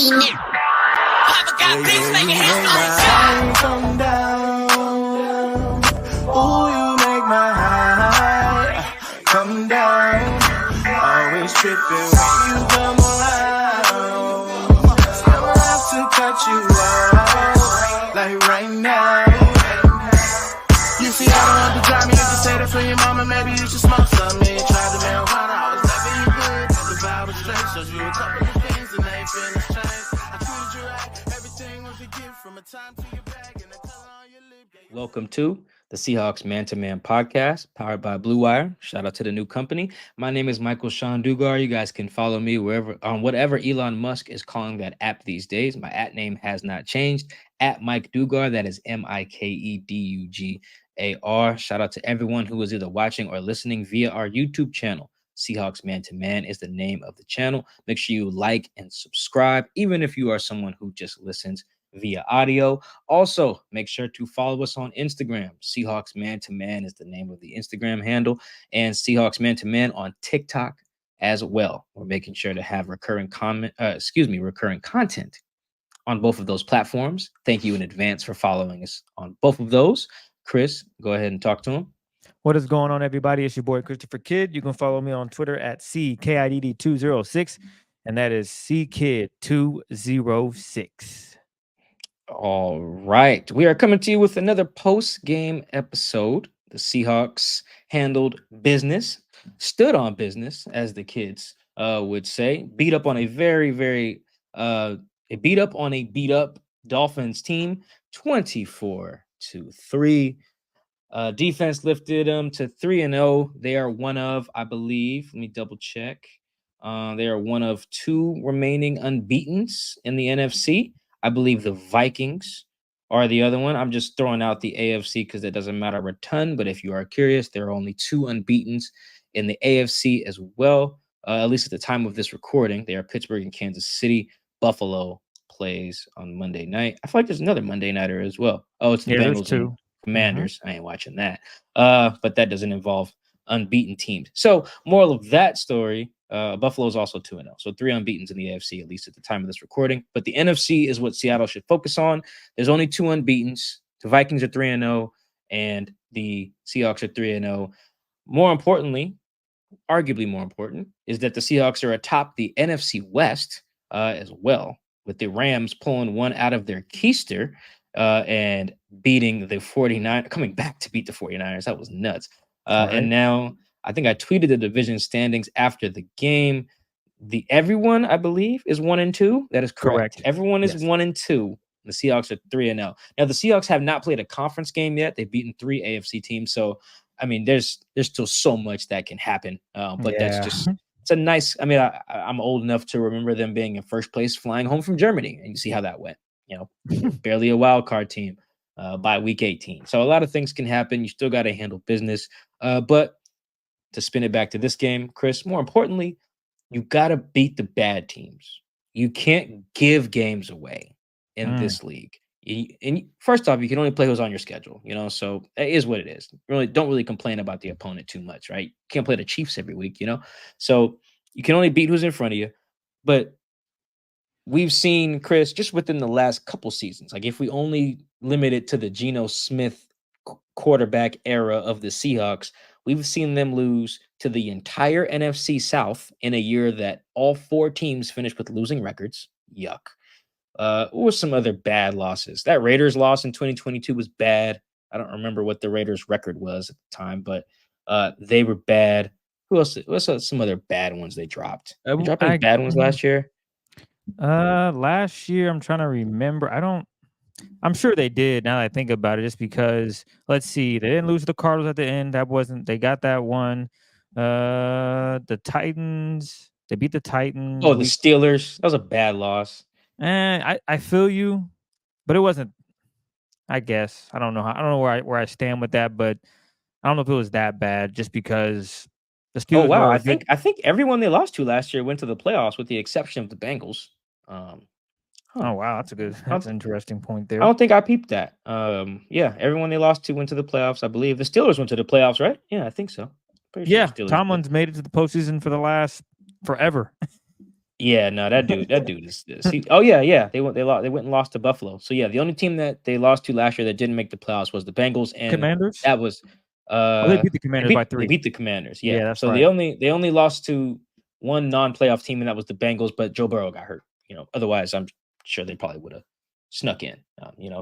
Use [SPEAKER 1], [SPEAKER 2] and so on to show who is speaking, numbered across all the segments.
[SPEAKER 1] Come down. Ooh, you make my high come down. Always tripping when you come around. Never have to cut you out like right now. You see, I don't have to drive me. You can say that for your mama. Maybe you should smoke some. Me try the marijuana. I was never you good. The vibe was straight. Showed you a couple of things and they feeling strange. I treated you right. Everything was a gift from a time to your bag and the color on your lip.
[SPEAKER 2] Welcome to the Seahawks Man-to-Man podcast, powered by Blue Wire. Shout out to the new company. My name is Michael-Shawn and You guys can follow me wherever on whatever Elon Musk is calling that app these days. My @ name has not changed. At Mike Dugar, that is MikeDugar. Shout out to everyone who is either watching or listening via our YouTube channel. Seahawks Man-to-Man is the name of the channel. Make sure you like and subscribe, even if you are someone who just listens via audio. Also, make sure to follow us on Instagram. Seahawks Man-to-Man is the name of the Instagram handle, and Seahawks Man-to-Man on TikTok as well. We're making sure to have recurring content on both of those platforms. Thank you in advance for following us on both of those. Chris, go ahead and talk to him.
[SPEAKER 3] What is going on, everybody? It's your boy, Christopher Kidd. You can follow me on Twitter at CKIDD206, and that is CKid206.
[SPEAKER 2] All right. We are coming to you with another post-game episode. The Seahawks handled business, stood on business, as the kids would say. Beat up on a beat up Dolphins team, 24-3. Defense lifted them to 3-0. They are one of, I believe, let me double check. They are one of two remaining unbeatens in the NFC. I believe the Vikings are the other one. I'm just throwing out the AFC because it doesn't matter a ton. But if you are curious, there are only two unbeatens in the AFC as well. At least at the time of this recording, they are Pittsburgh and Kansas City. Buffalo plays on Monday night. I feel like there's another Monday nighter as well. Oh, it's the Bengals and Commanders. I ain't watching that. But that doesn't involve unbeaten teams. So moral of that story, Buffalo is also 2-0. So 3 unbeatens in the AFC, at least at the time of this recording. But the NFC is what Seattle should focus on. There's only 2 unbeatens. The Vikings are 3-0, and the Seahawks are 3-0. More importantly, arguably more important, is that the Seahawks are atop the NFC West as well, with the Rams pulling one out of their keister and beating the 49ers, coming back to beat the 49ers. That was nuts. Right. And now I think I tweeted the division standings after the game. Everyone, I believe, is 1-2. That is correct. Everyone is 1-2. The Seahawks are 3-0. Now the Seahawks have not played a conference game yet. They've beaten 3 AFC teams. So I mean, there's still so much that can happen. But that's just it's a nice. I mean, I'm old enough to remember them being in first place, flying home from Germany, and you see how that went. You know, barely a wild card team by week 18. So a lot of things can happen. You still got to handle business. But to spin it back to this game, Chris, more importantly, you got to beat the bad teams. You can't give games away in this league. And first off, you can only play who's on your schedule, so it is what it is. Really, don't really complain about the opponent too much, right? You can't play the Chiefs every week, so you can only beat who's in front of you. But we've seen, Chris, just within the last couple seasons, like if we only limit it to the Geno Smith quarterback era of the Seahawks, we've seen them lose to the entire NFC South in a year that all 4 teams finished with losing records. Yuck. What were some other bad losses? That Raiders loss in 2022 was bad. I don't remember what the Raiders record was at the time, but they were bad. Who else? What's some other bad ones they dropped? They dropped any bad ones last year?
[SPEAKER 3] Last year, I'm trying to remember. I'm sure they did now that I think about it, just because, let's see, they didn't lose to the Cardinals at the end. They got that one. The Titans, they beat the Titans.
[SPEAKER 2] Oh, the Steelers. That was a bad loss.
[SPEAKER 3] And I feel you, but it wasn't. I guess I don't know where I stand with that, but I don't know if it was that bad. Just because the Steelers.
[SPEAKER 2] Oh wow, I think everyone they lost to last year went to the playoffs, with the exception of the Bengals.
[SPEAKER 3] Oh wow, that's an interesting point there.
[SPEAKER 2] I don't think I peeped that. Yeah, everyone they lost to went to the playoffs. I believe the Steelers went to the playoffs, right? Yeah, I think so.
[SPEAKER 3] Tomlin's made it to the postseason for the last forever.
[SPEAKER 2] Yeah, no, that dude is he, oh yeah, they went and lost to Buffalo. So yeah, the only team that they lost to last year that didn't make the playoffs was the Bengals, and
[SPEAKER 3] Commanders?
[SPEAKER 2] that was
[SPEAKER 3] Oh, they beat the Commanders by
[SPEAKER 2] they
[SPEAKER 3] 3.
[SPEAKER 2] beat the Commanders. Yeah,
[SPEAKER 3] Yeah, that's
[SPEAKER 2] so
[SPEAKER 3] right.
[SPEAKER 2] they only lost to one non-playoff team, and that was the Bengals. But Joe Burrow got hurt. Otherwise, I'm sure they probably would have snuck in.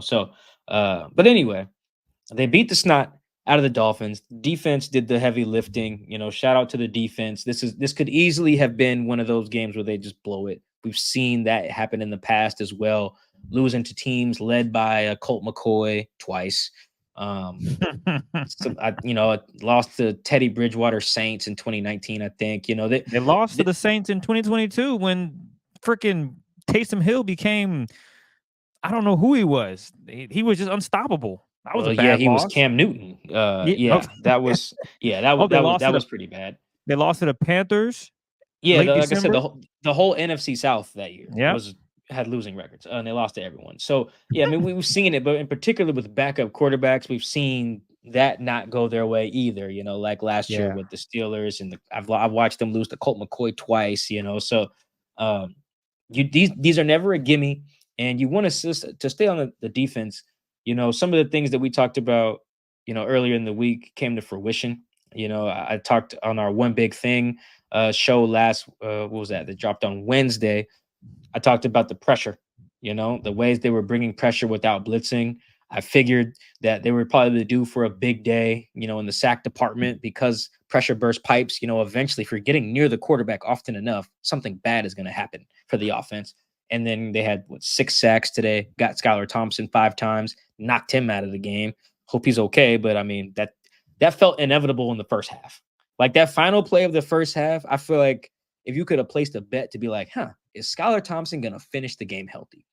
[SPEAKER 2] So but anyway, they beat the snot out of the Dolphins. Defense did the heavy lifting. Shout out to the defense. This could easily have been one of those games where they just blow it. We've seen that happen in the past as well, losing to teams led by Colt McCoy twice. Lost to Teddy Bridgewater Saints in 2019. I think
[SPEAKER 3] They lost to
[SPEAKER 2] they
[SPEAKER 3] the Saints in 2022 when freaking Taysom Hill became, I don't know who he was. He was just unstoppable. That was a
[SPEAKER 2] well, yeah,
[SPEAKER 3] bad
[SPEAKER 2] he was
[SPEAKER 3] loss.
[SPEAKER 2] Cam Newton.
[SPEAKER 3] Yeah.
[SPEAKER 2] Yeah, that was yeah, that
[SPEAKER 3] Oh,
[SPEAKER 2] was that was that was pretty bad.
[SPEAKER 3] they lost to the Panthers
[SPEAKER 2] Yeah,
[SPEAKER 3] late
[SPEAKER 2] like I said,
[SPEAKER 3] December.
[SPEAKER 2] the whole NFC South that year
[SPEAKER 3] Yep.
[SPEAKER 2] had losing records, and they lost to everyone. So yeah, I mean we've seen it, but in particular with backup quarterbacks, we've seen that not go their way either. Like last year
[SPEAKER 3] Yeah.
[SPEAKER 2] with the Steelers, and I've watched them lose to Colt McCoy twice. So um, these are never a gimme, and you want to stay on the defense. Some of the things that we talked about, earlier in the week came to fruition. I talked on our one big thing show last what was that dropped on Wednesday. I talked about the pressure, the ways they were bringing pressure without blitzing. I figured that they were probably due for a big day, in the sack department, because pressure burst pipes, eventually if you're getting near the quarterback often enough, something bad is going to happen for the offense. And then they had 6 sacks today, got Skylar Thompson 5 times, knocked him out of the game. Hope he's okay. But I mean, that felt inevitable in the first half. Like that final play of the first half, I feel like if you could have placed a bet to be like, is Skylar Thompson going to finish the game healthy?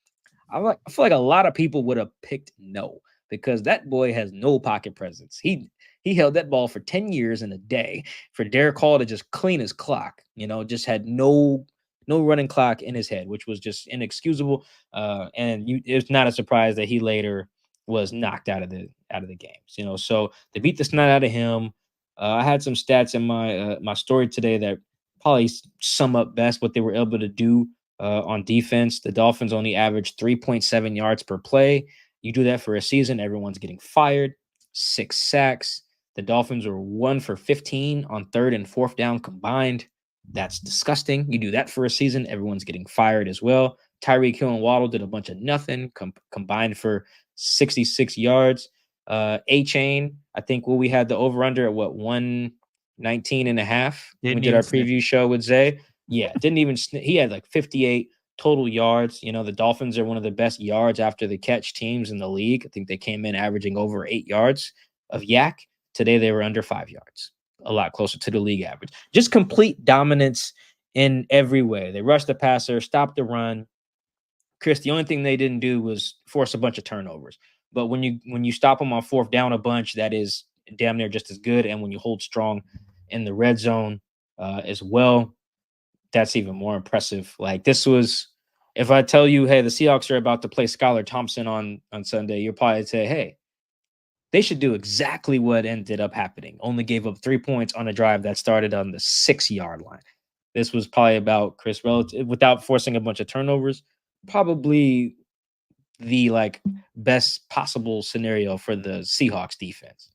[SPEAKER 2] I feel like a lot of people would have picked no, because that boy has no pocket presence. He held that ball for 10 years in a day for Derek Hall to just clean his clock, just had no running clock in his head, which was just inexcusable. It's not a surprise that he later was knocked out of the games. So they beat the snot out of him. I had some stats in my story today that probably sum up best what they were able to do on defense. The Dolphins only averaged 3.7 yards per play. You do that for a season, everyone's getting fired. 6 sacks. The Dolphins were 1 for 15 on 3rd and 4th down combined. That's disgusting. You do that for a season, everyone's getting fired as well. Tyreek Hill and Waddle did a bunch of nothing, combined for 66 yards. A-Chain, I think we had the over-under at 119 and a half. We
[SPEAKER 3] Didn't
[SPEAKER 2] did our
[SPEAKER 3] even sniff.
[SPEAKER 2] preview show with Zay. Yeah, didn't even he had like 58 total yards. The Dolphins are one of the best yards after the catch teams in the league. I think they came in averaging over 8 yards of yak. Today they were under 5 yards, a lot closer to the league average. Just complete dominance in every way. They rushed the passer, stopped the run. Chris, the only thing they didn't do was force a bunch of turnovers. But when you stop them on 4th down a bunch, that is damn near just as good. And when you hold strong in the red zone as well, that's even more impressive. Like this was, if I tell you, hey, the Seahawks are about to play Skylar Thompson on Sunday, you'll probably say, hey, they should do exactly what ended up happening. Only gave up 3 points on a drive that started on the 6-yard line. This was probably about Chris, relative without forcing a bunch of turnovers, probably the best possible scenario for the Seahawks defense.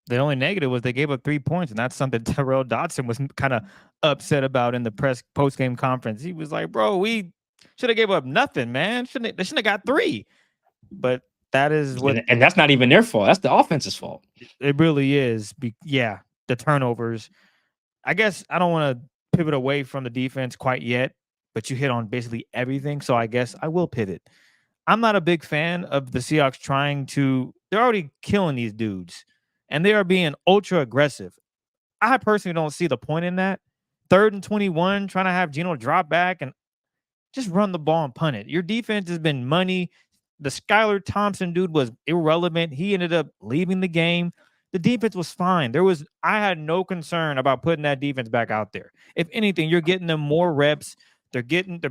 [SPEAKER 3] The only negative was they gave up 3 points, and that's something Terrell Dodson was kind of upset about in the post game conference. He was like, "Bro, we should have gave up nothing, man. They shouldn't have got 3." But that is what
[SPEAKER 2] And that's not even their fault. That's the offense's fault.
[SPEAKER 3] it really is. The turnovers. I guess I don't want to pivot away from the defense quite yet, but you hit on basically everything. So I guess I will pivot. I'm not a big fan of the Seahawks they're already killing these dudes, and they are being ultra aggressive. I personally don't see the point in that. 3rd and 21, trying to have Geno drop back and just run the ball and punt it. Your defense has been money. The Skylar Thompson dude was irrelevant. He ended up leaving the game. The defense was fine. I had no concern about putting that defense back out there. If anything, you're getting them more reps. They're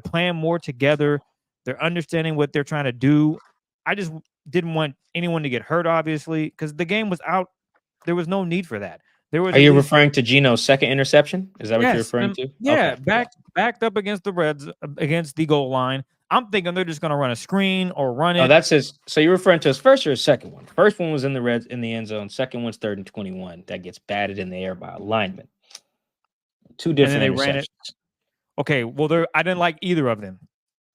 [SPEAKER 3] playing more together. They're understanding what they're trying to do. I just didn't want anyone to get hurt, obviously, because the game was out. There was no need for that. There was
[SPEAKER 2] Are
[SPEAKER 3] at
[SPEAKER 2] you
[SPEAKER 3] least
[SPEAKER 2] referring to Geno's second interception? Is that what you're
[SPEAKER 3] yes,
[SPEAKER 2] referring to?
[SPEAKER 3] yeah,
[SPEAKER 2] Okay, yeah.
[SPEAKER 3] backed up against the Reds against the goal line. I'm thinking they're just gonna run a screen or run
[SPEAKER 2] Oh,
[SPEAKER 3] it,
[SPEAKER 2] that's his. So you're referring to his first or his second one? First one was in the red in the end zone. Second one's 3rd and 21. That gets batted in the air by a lineman. Two
[SPEAKER 3] and then
[SPEAKER 2] different
[SPEAKER 3] they ran it.
[SPEAKER 2] interceptions.
[SPEAKER 3] Okay, well, I didn't like either of them.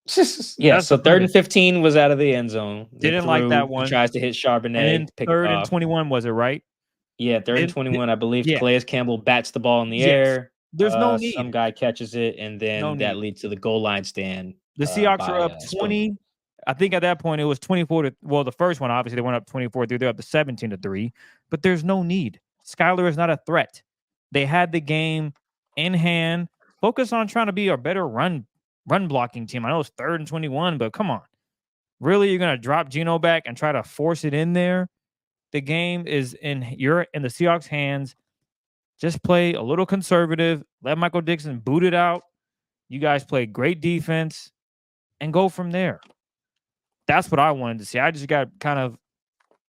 [SPEAKER 2] Yeah,
[SPEAKER 3] That's the
[SPEAKER 2] so third and
[SPEAKER 3] premise.
[SPEAKER 2] 15 was out of the end zone. They
[SPEAKER 3] Didn't like that
[SPEAKER 2] threw. He
[SPEAKER 3] one.
[SPEAKER 2] tries to hit
[SPEAKER 3] And then
[SPEAKER 2] Charbonnet to pick it
[SPEAKER 3] third and
[SPEAKER 2] off.
[SPEAKER 3] 21 was it right?
[SPEAKER 2] Yeah, third and
[SPEAKER 3] Didn't
[SPEAKER 2] 21. I believe
[SPEAKER 3] yeah,
[SPEAKER 2] Calais Campbell bats the ball in the
[SPEAKER 3] yes.
[SPEAKER 2] air.
[SPEAKER 3] There's no
[SPEAKER 2] Some
[SPEAKER 3] need.
[SPEAKER 2] guy catches it, and
[SPEAKER 3] No
[SPEAKER 2] then that
[SPEAKER 3] need.
[SPEAKER 2] leads to the goal line stand
[SPEAKER 3] The Seahawks are
[SPEAKER 2] by
[SPEAKER 3] up
[SPEAKER 2] Spillier.
[SPEAKER 3] 20. I think at that point it was 24 to well, the first one obviously they went up 24-3. They're up to 17-3, but there's no need. Skyler is not a threat. They had the game in hand. Focus on trying to be a better run blocking team. I know it's 3rd and 21, but come on. Really, you're gonna drop Geno back and try to force it in there? The game is in the Seahawks' hands. Just play a little conservative. Let Michael Dixon boot it out. You guys play great defense and go from there. That's what I wanted to see. I just got kind of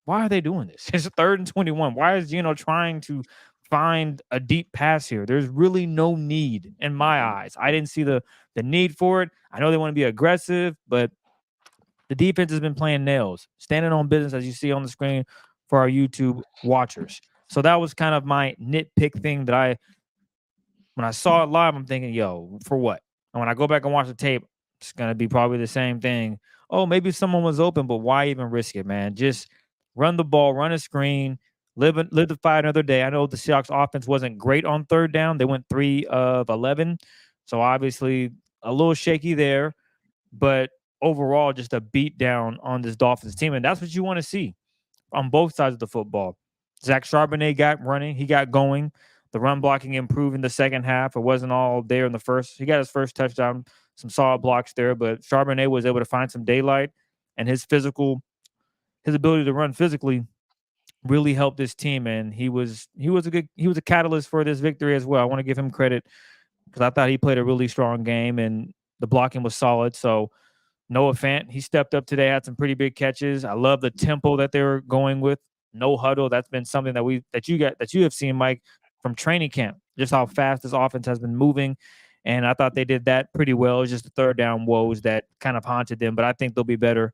[SPEAKER 3] why are they doing this? It's 3rd and 21. Why is Geno trying to find a deep pass here? There's really no need in my eyes. I didn't see the need for it. I know they want to be aggressive, but the defense has been playing nails, standing on business as you see on the screen for our YouTube watchers. So that was kind of my nitpick thing that when I saw it live, I'm thinking, yo, for what? And when I go back and watch the tape, it's gonna be probably the same thing. Oh, maybe someone was open, but why even risk it, man? Just run the ball, run a screen, live to fight another day. I know the Seahawks offense wasn't great on third down. They went 3 of 11. So obviously a little shaky there, but overall, just a beat down on this Dolphins team. And that's what you want to see on both sides of the football. Zach Charbonnet got running, he got going. The run blocking improved in the second half. It wasn't all there in the first. He got his first touchdown, some solid blocks there, but Charbonnet was able to find some daylight, and his ability to run physically really helped this team. And he was a catalyst for this victory as well. I want to give him credit because I thought he played a really strong game and the blocking was solid. So Noah Fant, he stepped up today, had some pretty big catches. I love the tempo that they were going with. No huddle. That's been something that you have seen, Mike, from training camp. Just how fast this offense has been moving. And I thought they did that pretty well. It was just the third down woes that kind of haunted them. But I think they'll be better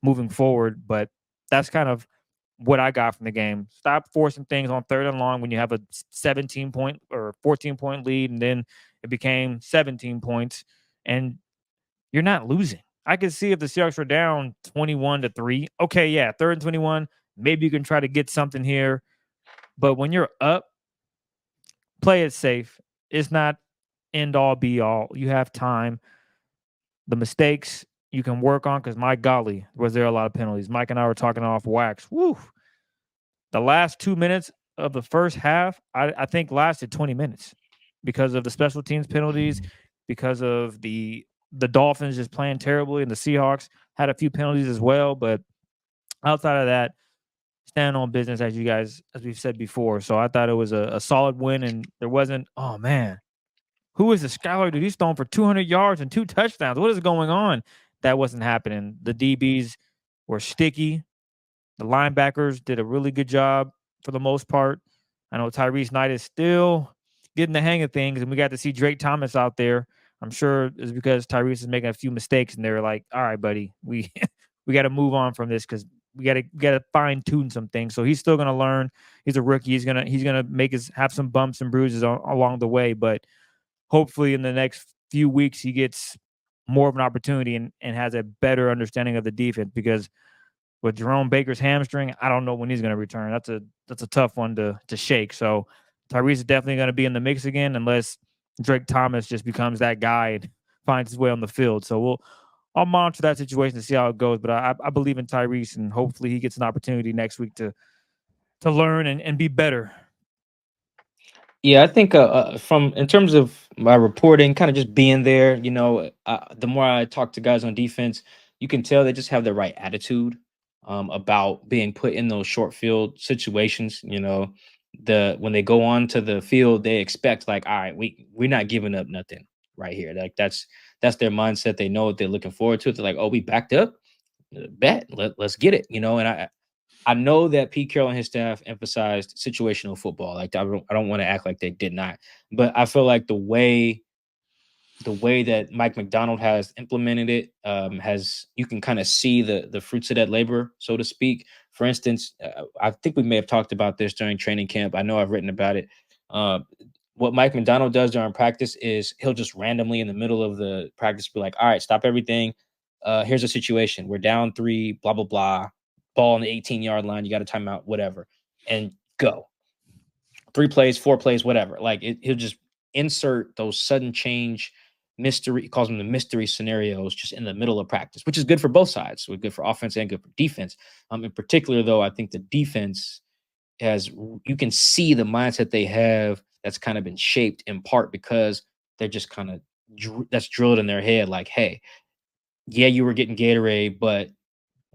[SPEAKER 3] moving forward. But that's kind of what I got from the game. Stop forcing things on third and long when you have a 17-point or 14-point lead, and then it became 17 points. And you're not losing. I could see if the Seahawks were down 21-3. Okay, yeah, 3rd and 21. Maybe you can try to get something here. But when you're up, play it safe. It's not end all be all. You have time. The mistakes you can work on because my golly, was there a lot of penalties. Mike and I were talking off wax. Woo. The last 2 minutes of the first half, I think lasted 20 minutes because of the special teams penalties, because of the Dolphins just playing terribly, and the Seahawks had a few penalties as well. But outside of that, stand on business as we've said before. So I thought it was a solid win, and there wasn't, oh man, who is the Skylar dude? He's thrown for 200 yards and 2 touchdowns. What is going on? That wasn't happening. The DBs were sticky. The linebackers did a really good job for the most part. I know Tyrese Knight is still getting the hang of things, and we got to see Drake Thomas out there. I'm sure it's because Tyrese is making a few mistakes, and they're like, "All right, buddy, we we got to move on from this because we got to fine tune some things." So he's still gonna learn. He's a rookie. He's gonna have some bumps and bruises along the way, but hopefully in the next few weeks he gets more of an opportunity and has a better understanding of the defense because with Jerome Baker's hamstring, I don't know when he's going to return. That's a tough one to shake. So Tyrese is definitely going to be in the mix again unless Drake Thomas just becomes that guy and finds his way on the field. So I'll monitor that situation to see how it goes. But I believe in Tyrese, and hopefully he gets an opportunity next week to learn and be better.
[SPEAKER 2] Yeah, I think from in terms of my reporting, kind of just being there, the more I talk to guys on defense, you can tell they just have the right attitude about being put in those short field situations. When they go on to the field, they expect like, all right, we're not giving up nothing right here. Like that's their mindset. They know what they're looking forward to. They're like, oh, we backed up, bet let's get it. And I know that Pete Carroll and his staff emphasized situational football. Like I don't want to act like they did not, but I feel like the way that Mike Macdonald has implemented it has you can kind of see the fruits of that labor, so to speak. For instance, I think we may have talked about this during training camp. I know I've written about it. Uh, what Mike Macdonald does during practice is he'll just randomly in the middle of the practice be like, "All right, stop everything. Here's a situation. We're down 3, blah blah blah. Ball on the 18-yard line. You got a timeout, whatever, and go." 3 plays, 4 plays, whatever. Like he'll just insert those sudden change mystery, he calls them the mystery scenarios just in the middle of practice, which is good for both sides. So good for offense and good for defense. In particular, though, I think the defense has you can see the mindset they have that's kind of been shaped in part because they're just kind of that's drilled in their head like, hey, yeah, you were getting Gatorade, but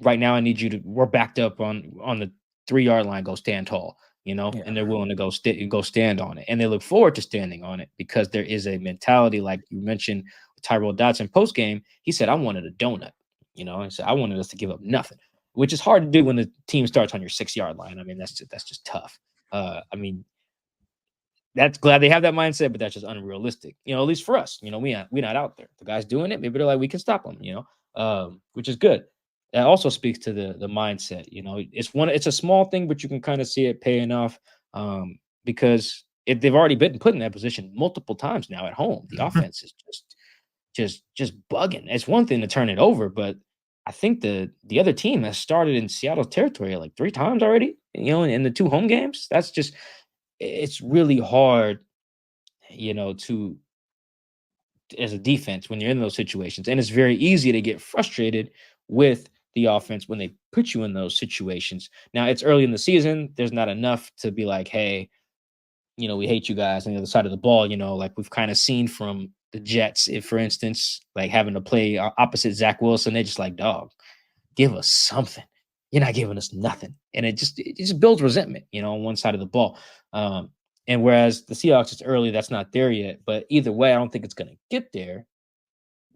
[SPEAKER 2] right now I need you to we're backed up on the 3-yard line, go stand tall,
[SPEAKER 3] Yeah.
[SPEAKER 2] and they're willing to go stand on it. And they look forward to standing on it because there is a mentality, like you mentioned with Tyrell Dodson post game. He said, I wanted a donut, and so I wanted us to give up nothing, which is hard to do when the team starts on your 6-yard line. I mean, that's just tough. I mean, that's glad they have that mindset, but that's just unrealistic. At least for us, we not out there. The guys doing it, maybe they're like, we can stop them, which is good. That also speaks to the mindset. It's a small thing, but you can kind of see it paying off because if they've already been put in that position multiple times now at home, the offense is just bugging. It's one thing to turn it over, but I think the other team has started in Seattle territory like 3 times already. In the 2 home games. That's just it's really hard, to as a defense when you're in those situations. And it's very easy to get frustrated with the offense when they put you in those situations. Now it's early in the season. There's not enough to be like, hey, we hate you guys on the other side of the ball, like we've kind of seen from the Jets, if for instance, like having to play opposite Zach Wilson, they're just like, dog, give us something. You're not giving us nothing. And it just builds resentment, on one side of the ball. And whereas the Seahawks, it's early, that's not there yet. But either way, I don't think it's going to get there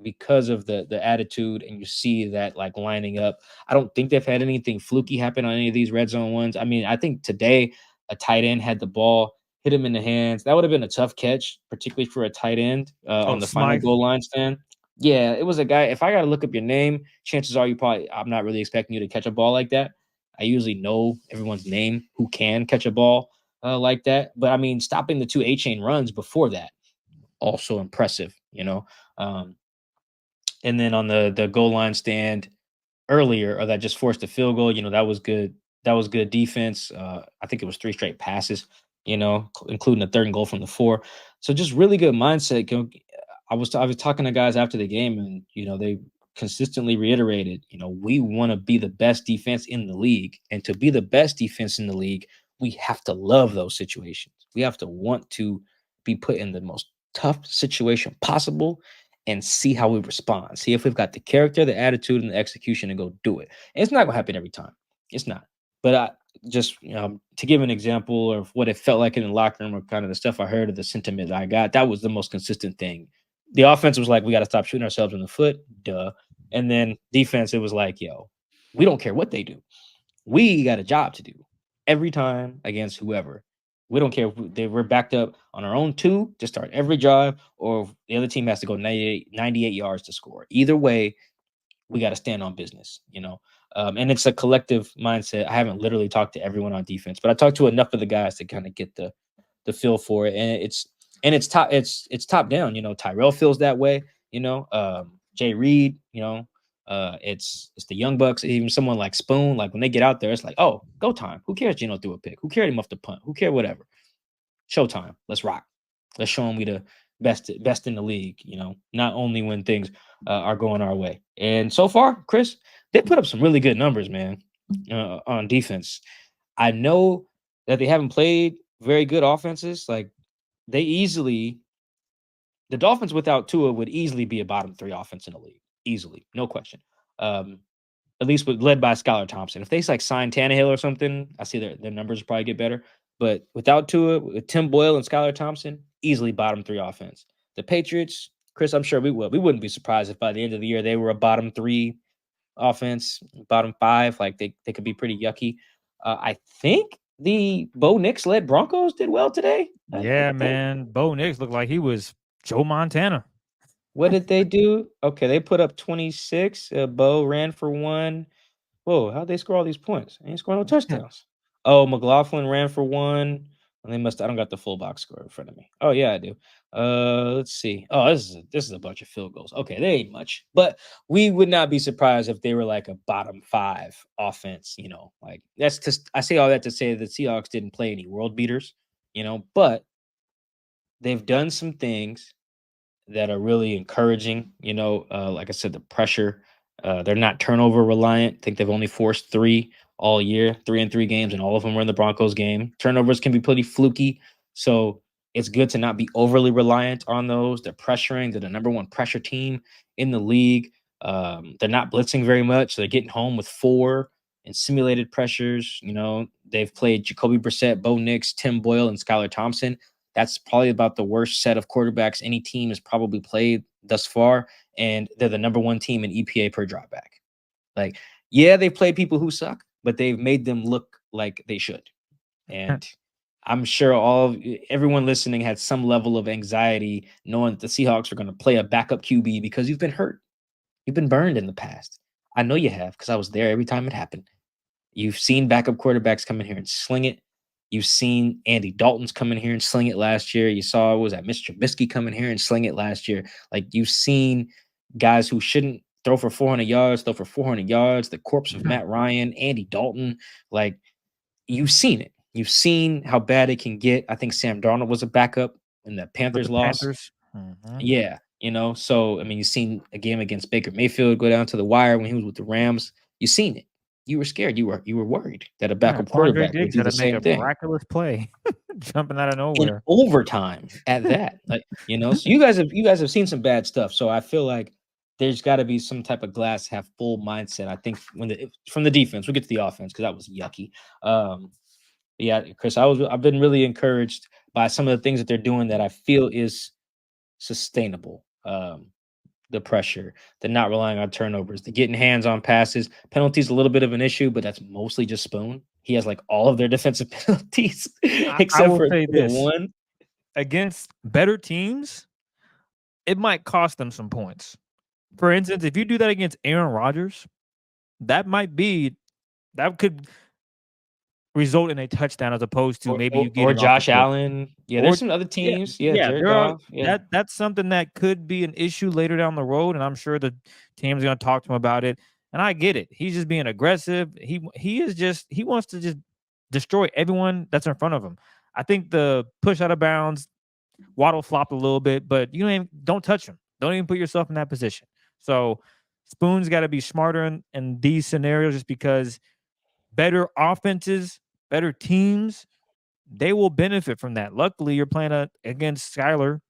[SPEAKER 2] because of the attitude, and you see that like lining up. I don't think they've had anything fluky happen on any of these red zone ones. I mean, I think today a tight end had the ball, hit him in the hands. That would have been a tough catch, particularly for a tight end
[SPEAKER 3] Oh,
[SPEAKER 2] on the final
[SPEAKER 3] Smythe.
[SPEAKER 2] goal line stand. Yeah, it was a guy. If I got to look up your name, chances are I'm not really expecting you to catch a ball like that. I usually know everyone's name who can catch a ball like that. But I mean, stopping the 2 A-chain runs before that, also impressive. Um, and then on the goal line stand earlier, or that just forced a field goal, that was good. That was good defense. I think it was 3 straight passes, including a 3rd and goal from the 4. So just really good mindset. I was talking to guys after the game, and they consistently reiterated, we want to be the best defense in the league, and to be the best defense in the league, we have to love those situations. We have to want to be put in the most tough situation possible and see how we respond. See if we've got the character, the attitude, and the execution to go do it. And it's not going to happen every time. It's not. But I just to give an example of what it felt like in the locker room, or kind of the stuff I heard, of the sentiment I got, that was the most consistent thing. The offense was like, we got to stop shooting ourselves in the foot, duh. And then defense, it was like, yo, we don't care what they do. We got a job to do every time against whoever. We don't care if we're backed up on our own 2 to start every drive, or if the other team has to go 98 yards to score. Either way, we got to stand on business. And it's a collective mindset. I haven't literally talked to everyone on defense, but I talked to enough of the guys to kind of get the feel for it. And it's top down. Tyrell feels that way. Jay Reed. It's the Young Bucks. Even someone like Spoon, like when they get out there, it's like, oh, go time. Who cares? Gino threw a pick. Who cared him off the punt? Who cared? Whatever. Showtime. Let's rock. Let's show them we the best in the league. Not only when things are going our way. And so far, Chris, they put up some really good numbers, man, on defense. I know that they haven't played very good offenses. Like the Dolphins without Tua would easily be a bottom 3 offense in the league. Easily, no question. At least led by Skylar Thompson. If they like sign Tannehill or something, I see their numbers probably get better. But without Tua, with Tim Boyle and Skylar Thompson, easily bottom 3 offense. The Patriots, Chris, I'm sure we will. We wouldn't be surprised if by the end of the year they were a bottom 3 offense, bottom 5. Like they could be pretty yucky. I think the Bo Nix led Broncos did well today. I
[SPEAKER 3] Yeah,
[SPEAKER 2] think.
[SPEAKER 3] man. Bo Nix looked like he was Joe Montana.
[SPEAKER 2] What did they do? Okay, they put up 26. Bo ran for one. Whoa, how'd they score all these points? They ain't scoring no touchdowns. Oh, McLaughlin ran for one. And they must. I don't got the full box score in front of me. Oh yeah, I do. Let's see. Oh, this is a bunch of field goals. Okay, they ain't much, but we would not be surprised if they were like a bottom five offense. Like that's just. I say all that to say that Seahawks didn't play any world beaters. But they've done some things that are really encouraging. Like I said, the pressure. They're not turnover reliant. I think they've only forced three all year, 3 in 3 games, and all of them were in the Broncos game. Turnovers can be pretty fluky, so it's good to not be overly reliant on those. They're pressuring. They're the number one pressure team in the league. They're not blitzing very much. So they're getting home with 4 and simulated pressures. They've played Jacoby Brissett, Bo Nix, Tim Boyle, and Skylar Thompson. That's probably about the worst set of quarterbacks any team has probably played thus far, and they're the number 1 team in EPA per dropback. Like, yeah, they've played people who suck, but they've made them look like they should. And I'm sure everyone listening had some level of anxiety knowing that the Seahawks are going to play a backup QB because you've been hurt. You've been burned in the past. I know you have because I was there every time it happened. You've seen backup quarterbacks come in here and sling it. You've seen Andy Dalton's come in here and sling it last year. You saw Mr. Trubisky come in here and sling it last year. Like you've seen guys who shouldn't throw for 400 yards, throw for 400 yards. The corpse of Matt Ryan, Andy Dalton. Like you've seen it. You've seen how bad it can get. I think Sam Darnold was a backup in the
[SPEAKER 3] With
[SPEAKER 2] Panthers
[SPEAKER 3] the
[SPEAKER 2] loss.
[SPEAKER 3] Panthers. Mhm.
[SPEAKER 2] Yeah, so I mean, you've seen a game against Baker Mayfield go down to the wire when he was with the Rams. You've seen it. You were scared. You were worried that a
[SPEAKER 3] Yeah,
[SPEAKER 2] backup
[SPEAKER 3] Quandre
[SPEAKER 2] quarterback would
[SPEAKER 3] Diggs
[SPEAKER 2] do
[SPEAKER 3] had
[SPEAKER 2] the
[SPEAKER 3] to make
[SPEAKER 2] same
[SPEAKER 3] a
[SPEAKER 2] thing
[SPEAKER 3] miraculous play, jumping out of
[SPEAKER 2] in
[SPEAKER 3] nowhere.
[SPEAKER 2] overtime at that. So you guys have seen some bad stuff. So I feel like there's got to be some type of glass half full mindset. I think from the defense, we'll get to the offense because that was yucky. Yeah, Chris, I've been really encouraged by some of the things that they're doing that I feel is sustainable. The pressure, the not relying on turnovers, the getting hands on passes. Penalties a little bit of an issue, but that's mostly just Spoon. He has like all of their defensive penalties
[SPEAKER 3] I
[SPEAKER 2] except
[SPEAKER 3] will
[SPEAKER 2] for
[SPEAKER 3] say
[SPEAKER 2] the
[SPEAKER 3] this,
[SPEAKER 2] one.
[SPEAKER 3] against better teams, it might cost them some points. For instance, if you do that against Aaron Rodgers, that could result in a touchdown as opposed to
[SPEAKER 2] Or,
[SPEAKER 3] maybe
[SPEAKER 2] or,
[SPEAKER 3] you
[SPEAKER 2] or
[SPEAKER 3] getting off the
[SPEAKER 2] Josh
[SPEAKER 3] field.
[SPEAKER 2] Allen. Yeah,
[SPEAKER 3] Or
[SPEAKER 2] there's some other
[SPEAKER 3] yeah,
[SPEAKER 2] teams. Yeah,
[SPEAKER 3] yeah,
[SPEAKER 2] Jared
[SPEAKER 3] there are
[SPEAKER 2] Goff. Yeah.
[SPEAKER 3] that's something that could be an issue later down the road, and I'm sure the team's gonna talk to him about it. And I get it. He's just being aggressive. He wants to just destroy everyone that's in front of him. I think the push out of bounds, Waddle flopped a little bit, but don't touch him. Don't even put yourself in that position. So Spoon's got to be smarter in these scenarios just because better offenses, better teams, they will benefit from that. Luckily, you're playing against Skylar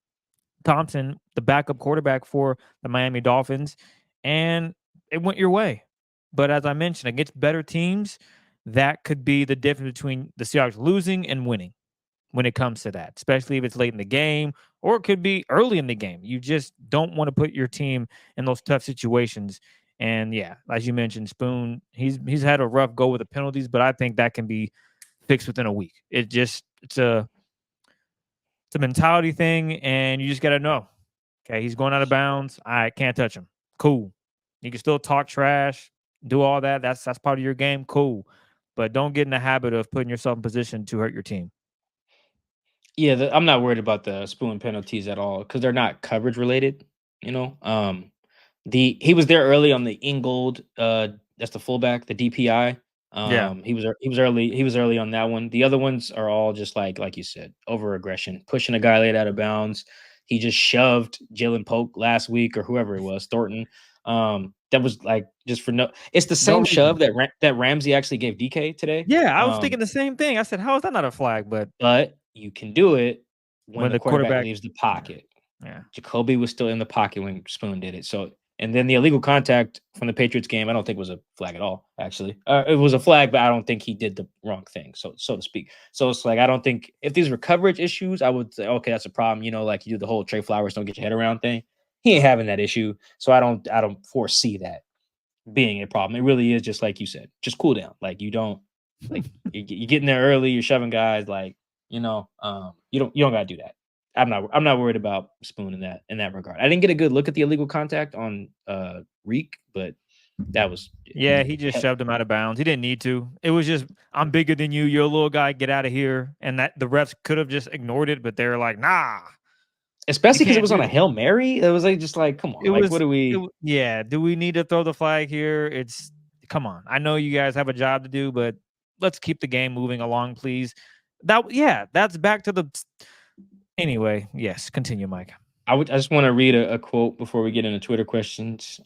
[SPEAKER 3] Thompson, the backup quarterback for the Miami Dolphins, and it went your way. But as I mentioned, against better teams, that could be the difference between the Seahawks losing and winning when it comes to that, especially if it's late in the game or it could be early in the game. You just don't want to put your team in those tough situations. And yeah, as you mentioned, Spoon, he's had a rough go with the penalties, but I think that can be fixed within a week. It's a mentality thing, and you just got to know. Okay, he's going out of bounds. I can't touch him. Cool. You can still talk trash, do all that. That's part of your game. Cool, but don't get in the habit of putting yourself in position to hurt your team.
[SPEAKER 2] Yeah, I'm not worried about the Spoon penalties at all because they're not coverage related. He was there early on the Ingold. That's the fullback, the DPI.
[SPEAKER 3] Yeah.
[SPEAKER 2] He was early on that one. The other ones are all just like you said, over aggression, pushing a guy late out of bounds. He just shoved Jalen Polk last week or whoever it was, Thornton. That was like just for no. It's the
[SPEAKER 3] No
[SPEAKER 2] same
[SPEAKER 3] reason.
[SPEAKER 2] shove that Ramsey actually gave DK today.
[SPEAKER 3] Yeah, I was thinking the same thing. I said, "How is that not a flag?" But
[SPEAKER 2] But you can do it when
[SPEAKER 3] when
[SPEAKER 2] the
[SPEAKER 3] the
[SPEAKER 2] quarterback
[SPEAKER 3] quarterback,
[SPEAKER 2] leaves the
[SPEAKER 3] yeah,
[SPEAKER 2] pocket.
[SPEAKER 3] yeah.
[SPEAKER 2] Jacoby was still in the pocket when Spoon did it. So, and then the illegal contact from the Patriots game, I don't think was a flag at all. Actually, it was a flag, but I don't think he did the wrong thing, so to speak. So it's like I don't think if these were coverage issues, I would say okay, that's a problem. Like you do the whole Trey Flowers don't get your head around thing. He ain't having that issue, so I don't foresee that being a problem. It really is just like you said, just cool down. Like you don't Like you're getting there early, you're shoving guys. Like you don't gotta do that. I'm not worried about Spoon in that regard. I didn't get a good look at the illegal contact on Reek, but that was
[SPEAKER 3] Yeah, he just shoved him out of bounds. He didn't need to. It was just, I'm bigger than you. You're a little guy. Get out of here. And that the refs could have just ignored it, but they're like, nah, you
[SPEAKER 2] especially because it
[SPEAKER 3] can't
[SPEAKER 2] was on
[SPEAKER 3] do
[SPEAKER 2] a
[SPEAKER 3] that.
[SPEAKER 2] Hail Mary. It was like just like, come on,
[SPEAKER 3] It
[SPEAKER 2] like what
[SPEAKER 3] was,
[SPEAKER 2] do we?
[SPEAKER 3] yeah. Do we need to throw the flag here? It's, come on. I know you guys have a job to do, but let's keep the game moving along, please. That's back to the. Anyway, yes, continue, Mike.
[SPEAKER 2] I just want to read a quote before we get into Twitter questions.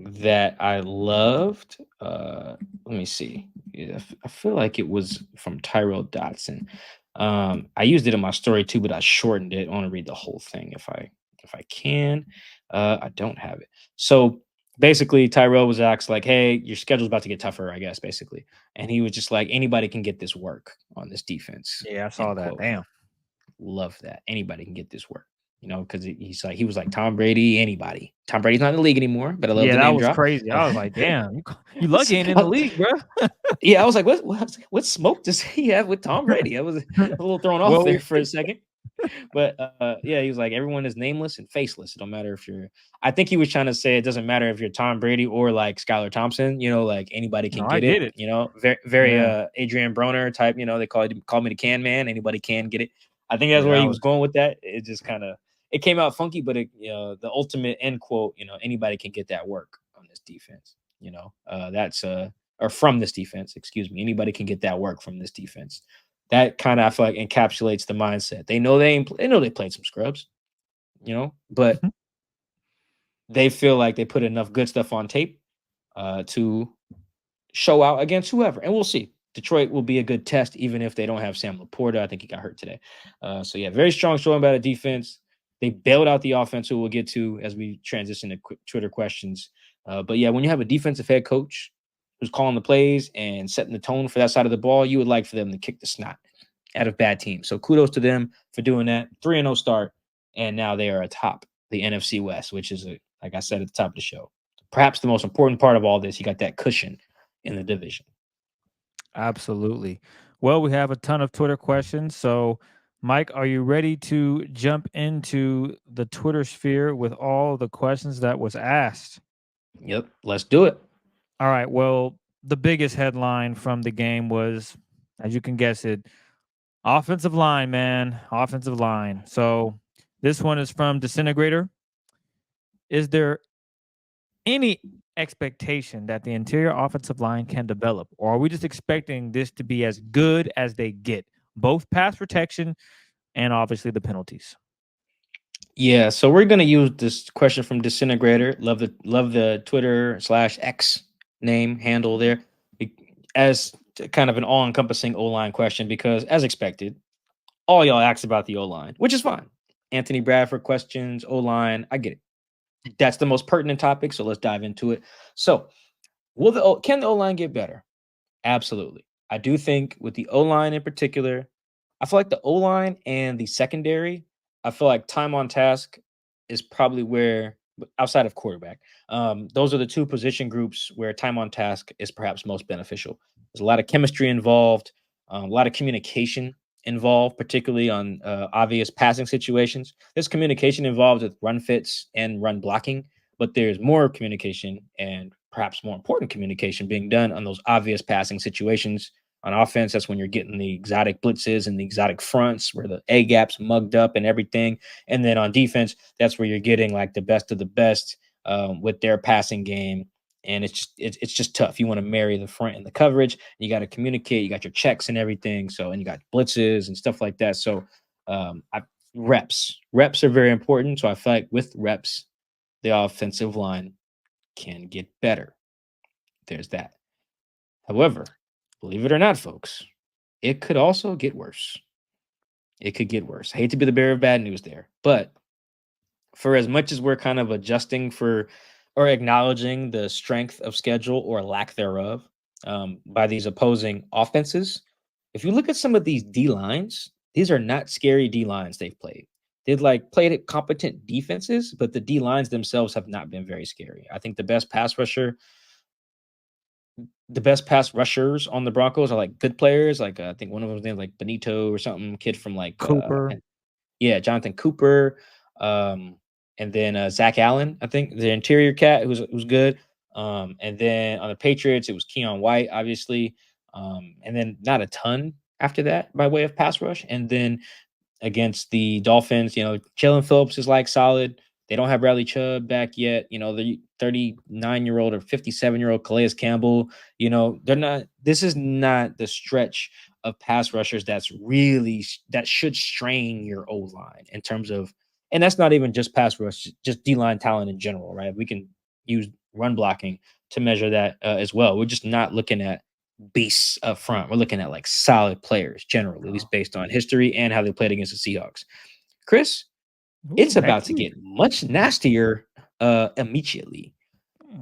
[SPEAKER 2] That I loved. Let me see. Yeah, I feel like it was from Tyrell Dotson. I used it in my story too, but I shortened it. I want to read the whole thing if I can. I don't have it. So basically, Tyrell was asked like, "Hey, your schedule's about to get tougher, I guess." Basically, and he was just like, "Anybody can get this work on this defense."
[SPEAKER 3] Yeah, I saw
[SPEAKER 2] End
[SPEAKER 3] that.
[SPEAKER 2] quote.
[SPEAKER 3] Damn.
[SPEAKER 2] Love that. Anybody can get this work. Because he was like Tom Brady, anybody. Tom Brady's not in the league anymore, but I love
[SPEAKER 3] Yeah,
[SPEAKER 2] the
[SPEAKER 3] that
[SPEAKER 2] name
[SPEAKER 3] was
[SPEAKER 2] drop.
[SPEAKER 3] crazy. I was like, damn, you lucky ain't in the league, bro.
[SPEAKER 2] Yeah, I was like, what smoke does he have with Tom Brady? I was a little thrown off there
[SPEAKER 3] Well,
[SPEAKER 2] for a second. But yeah, he was like, everyone is nameless and faceless. It don't matter if you're. I think he was trying to say it doesn't matter if you're Tom Brady or like Skylar Thompson. Like anybody can
[SPEAKER 3] no, I
[SPEAKER 2] get
[SPEAKER 3] get
[SPEAKER 2] it.
[SPEAKER 3] it.
[SPEAKER 2] Very
[SPEAKER 3] Yeah.
[SPEAKER 2] Adrian Broner type. They call me the can man. Anybody can get it. I think that's
[SPEAKER 3] Yeah,
[SPEAKER 2] where
[SPEAKER 3] that
[SPEAKER 2] he
[SPEAKER 3] was
[SPEAKER 2] was going with that. It just kind of it came out funky, but the ultimate end quote. Anybody can get that work on this defense. That's or from this defense. Excuse me. Anybody can get that work from this defense. That kind of I feel like encapsulates the mindset. They know they know they played some scrubs, but they feel like they put enough good stuff on tape to show out against whoever, and we'll see. Detroit will be a good test, even if they don't have Sam Laporta. I think he got hurt today. So yeah, very strong showing by the defense. They bailed out the offense, who we'll get to as we transition to Twitter questions. But yeah, when you have a defensive head coach who's calling the plays and setting the tone for that side of the ball, you would like for them to kick the snot out of bad teams. So kudos to them for doing that. 3-0 start, and now they are atop the NFC West, which is, like I said at the top of the show, perhaps the most important part of all this. You got that cushion in the division.
[SPEAKER 3] Absolutely. Well, we have a ton of Twitter questions. So, Mike, are you ready to jump into the Twitter sphere with all the questions that was asked?
[SPEAKER 2] Yep, let's do it.
[SPEAKER 3] All right. Well, the biggest headline from the game was, as you can guess it, offensive line, man. Offensive line. So, this one is from Disintegrator. Is there any expectation that the interior offensive line can develop, or are we just expecting this to be as good as they get, both pass protection and obviously the penalties?
[SPEAKER 2] Yeah, so we're gonna use this question from Disintegrator. Love the Twitter/X name handle there as kind of an all-encompassing O-line question, because as expected, all y'all asked about the O-line, which is fine. Anthony Bradford questions, O-line, I get it. That's the most pertinent topic, so let's dive into it. So, can the O-line get better? Absolutely. I do think with the O-line in particular, I feel like the O-line and the secondary, I feel like time on task is probably where, outside of quarterback, those are the two position groups where time on task is perhaps most beneficial. There's a lot of chemistry involved, a lot of communication involved, particularly on obvious passing situations. There's communication involved with run fits and run blocking, but there's more communication and perhaps more important communication being done on those obvious passing situations. On offense, that's when you're getting the exotic blitzes and the exotic fronts where the A gaps mugged up and everything. And then on defense, that's where you're getting like the best of the best with their passing game. And it's just tough. You want to marry the front and the coverage. You got to communicate. You got your checks and everything. So, and you got blitzes and stuff like that. So, reps are very important. So I feel like with reps, the offensive line can get better. There's that. However, believe it or not, folks, it could also get worse. It could get worse. I hate to be the bearer of bad news there, but for as much as we're kind of adjusting for or acknowledging the strength of schedule or lack thereof by these opposing offenses, if you look at some of these D lines, these are not scary D lines they've played. They've played at competent defenses, but the D lines themselves have not been very scary. I think the best pass rusher the best pass rushers on the Broncos are like good players. Like I think one of them's named like Benito or something, kid from like
[SPEAKER 3] Cooper.
[SPEAKER 2] yeah, Jonathan Cooper, and then Zach Allen, I think the interior cat who's good. And then on the Patriots, it was Keon White, obviously, and then not a ton after that by way of pass rush. And then against the Dolphins, Jalen Phillips is like solid. They don't have Bradley Chubb back yet. The 39-year-old or 57-year-old Calais Campbell, they're not, this is not the stretch of pass rushers that should strain your O line in terms of, and that's not even just pass rush, just D line talent in general, right? We can use run blocking to measure that as well. We're just not looking at beasts up front. We're looking at like solid players generally, at least based on history and how they played against the Seahawks. Chris, it's
[SPEAKER 3] Ooh,
[SPEAKER 2] about
[SPEAKER 3] next
[SPEAKER 2] to
[SPEAKER 3] week.
[SPEAKER 2] get much nastier immediately.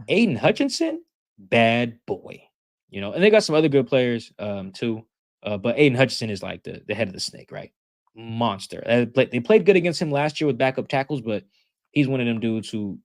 [SPEAKER 2] Aiden Hutchinson, bad boy. And they got some other good players too. But Aiden Hutchinson is like the head of the snake, right? Monster. They played good against him last year with backup tackles, but he's one of them dudes who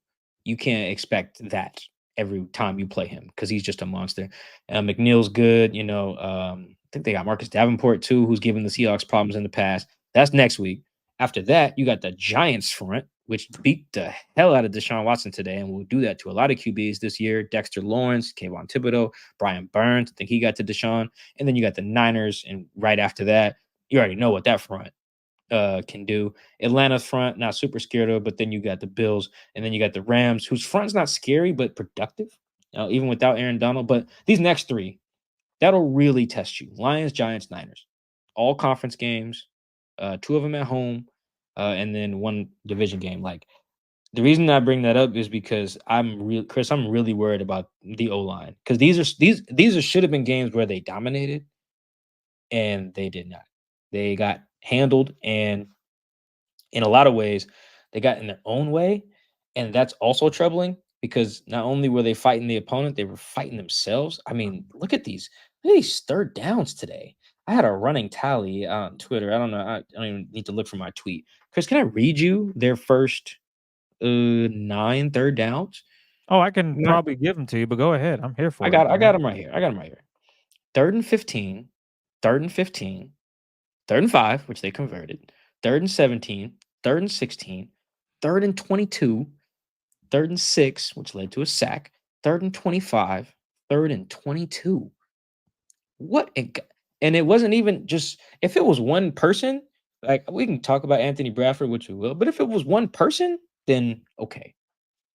[SPEAKER 2] you can't expect that every time you play him because he's just a monster. McNeil's good. I think they got Marcus Davenport too, who's given the Seahawks problems in the past. That's next week. After that, you got the Giants front, which beat the hell out of Deshaun Watson today, and will do that to a lot of QBs this year. Dexter Lawrence, Kayvon Thibodeau, Brian Burns. I think he got to Deshaun. And then you got the Niners, and right after that, you already know what that front can do. Atlanta's front, not super scared of, but then you got the Bills, and then you got the Rams, whose front's not scary, but productive, even without Aaron Donald. But these next three, that'll really test you. Lions, Giants, Niners. All conference games, two of them at home, and then one division game. Like, the reason I bring that up is because I'm really worried about the O line because these should have been games where they dominated, and they did not. They got handled, and in a lot of ways, they got in their own way, and that's also troubling because not only were they fighting the opponent, they were fighting themselves. I mean, look at these third downs today. I had a running tally on Twitter. I don't know. I don't even need to look for my tweet. Chris, can I read you their first 9 third downs?
[SPEAKER 3] Oh, I can
[SPEAKER 2] My-
[SPEAKER 3] probably give them to you, but go ahead. I'm here for
[SPEAKER 2] I
[SPEAKER 3] it.
[SPEAKER 2] got them right here. I got them right here. Third and 15, third and 15, third and 5, which they converted, third and 17, third and 16, third and 22, third and 6, which led to a sack, third and 25, third and 22. And it wasn't even just, if it was one person, like we can talk about Anthony Bradford, which we will, but if it was one person, then okay,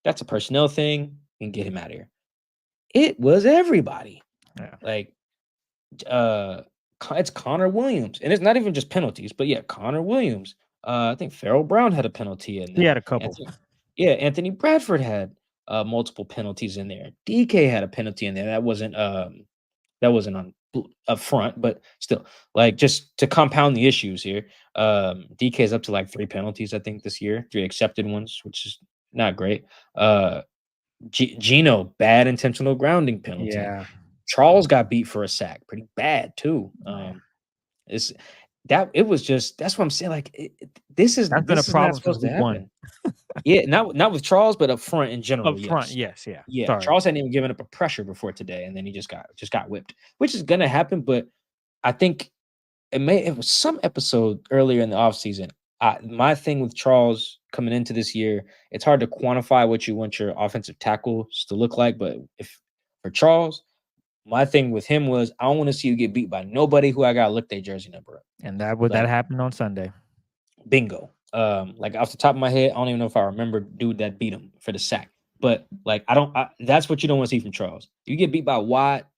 [SPEAKER 2] that's a personnel thing and get him out of here. It was everybody.
[SPEAKER 3] Yeah.
[SPEAKER 2] Like, it's Connor Williams, and it's not even just penalties, but yeah, Connor Williams. I think Farrell Brown had a penalty in there.
[SPEAKER 3] He had a couple.
[SPEAKER 2] Anthony Bradford had multiple penalties in there. DK had a penalty in there. That wasn't on up front, but still, like, just to compound the issues here, DK is up to like 3 penalties, I think, this year, 3 accepted ones, which is not great. Gino, bad intentional grounding penalty.
[SPEAKER 3] Yeah.
[SPEAKER 2] Charles got beat for a sack, pretty bad too. It's that it was just that's what I'm saying. Like, this is
[SPEAKER 3] That's been a
[SPEAKER 2] this is not
[SPEAKER 3] problem since
[SPEAKER 2] supposed to
[SPEAKER 3] week
[SPEAKER 2] happen.
[SPEAKER 3] 1.
[SPEAKER 2] Yeah, not with Charles, but up front in general.
[SPEAKER 3] Up front,
[SPEAKER 2] Yes.
[SPEAKER 3] yes, yeah.
[SPEAKER 2] Yeah,
[SPEAKER 3] Sorry.
[SPEAKER 2] Charles hadn't even given up a pressure before today, and then he just got whipped, which is gonna happen. But I think it was some episode earlier in the offseason. My thing with Charles coming into this year, it's hard to quantify what you want your offensive tackles to look like. But if for Charles, my thing with him was I don't want to see you get beat by nobody who I got to look their jersey number up.
[SPEAKER 3] And that
[SPEAKER 2] Like,
[SPEAKER 3] happened on Sunday.
[SPEAKER 2] Bingo. Like, off the top of my head, I don't even know if I remember dude that beat him for the sack. But like, that's what you don't want to see from Charles. You get beat by Watt,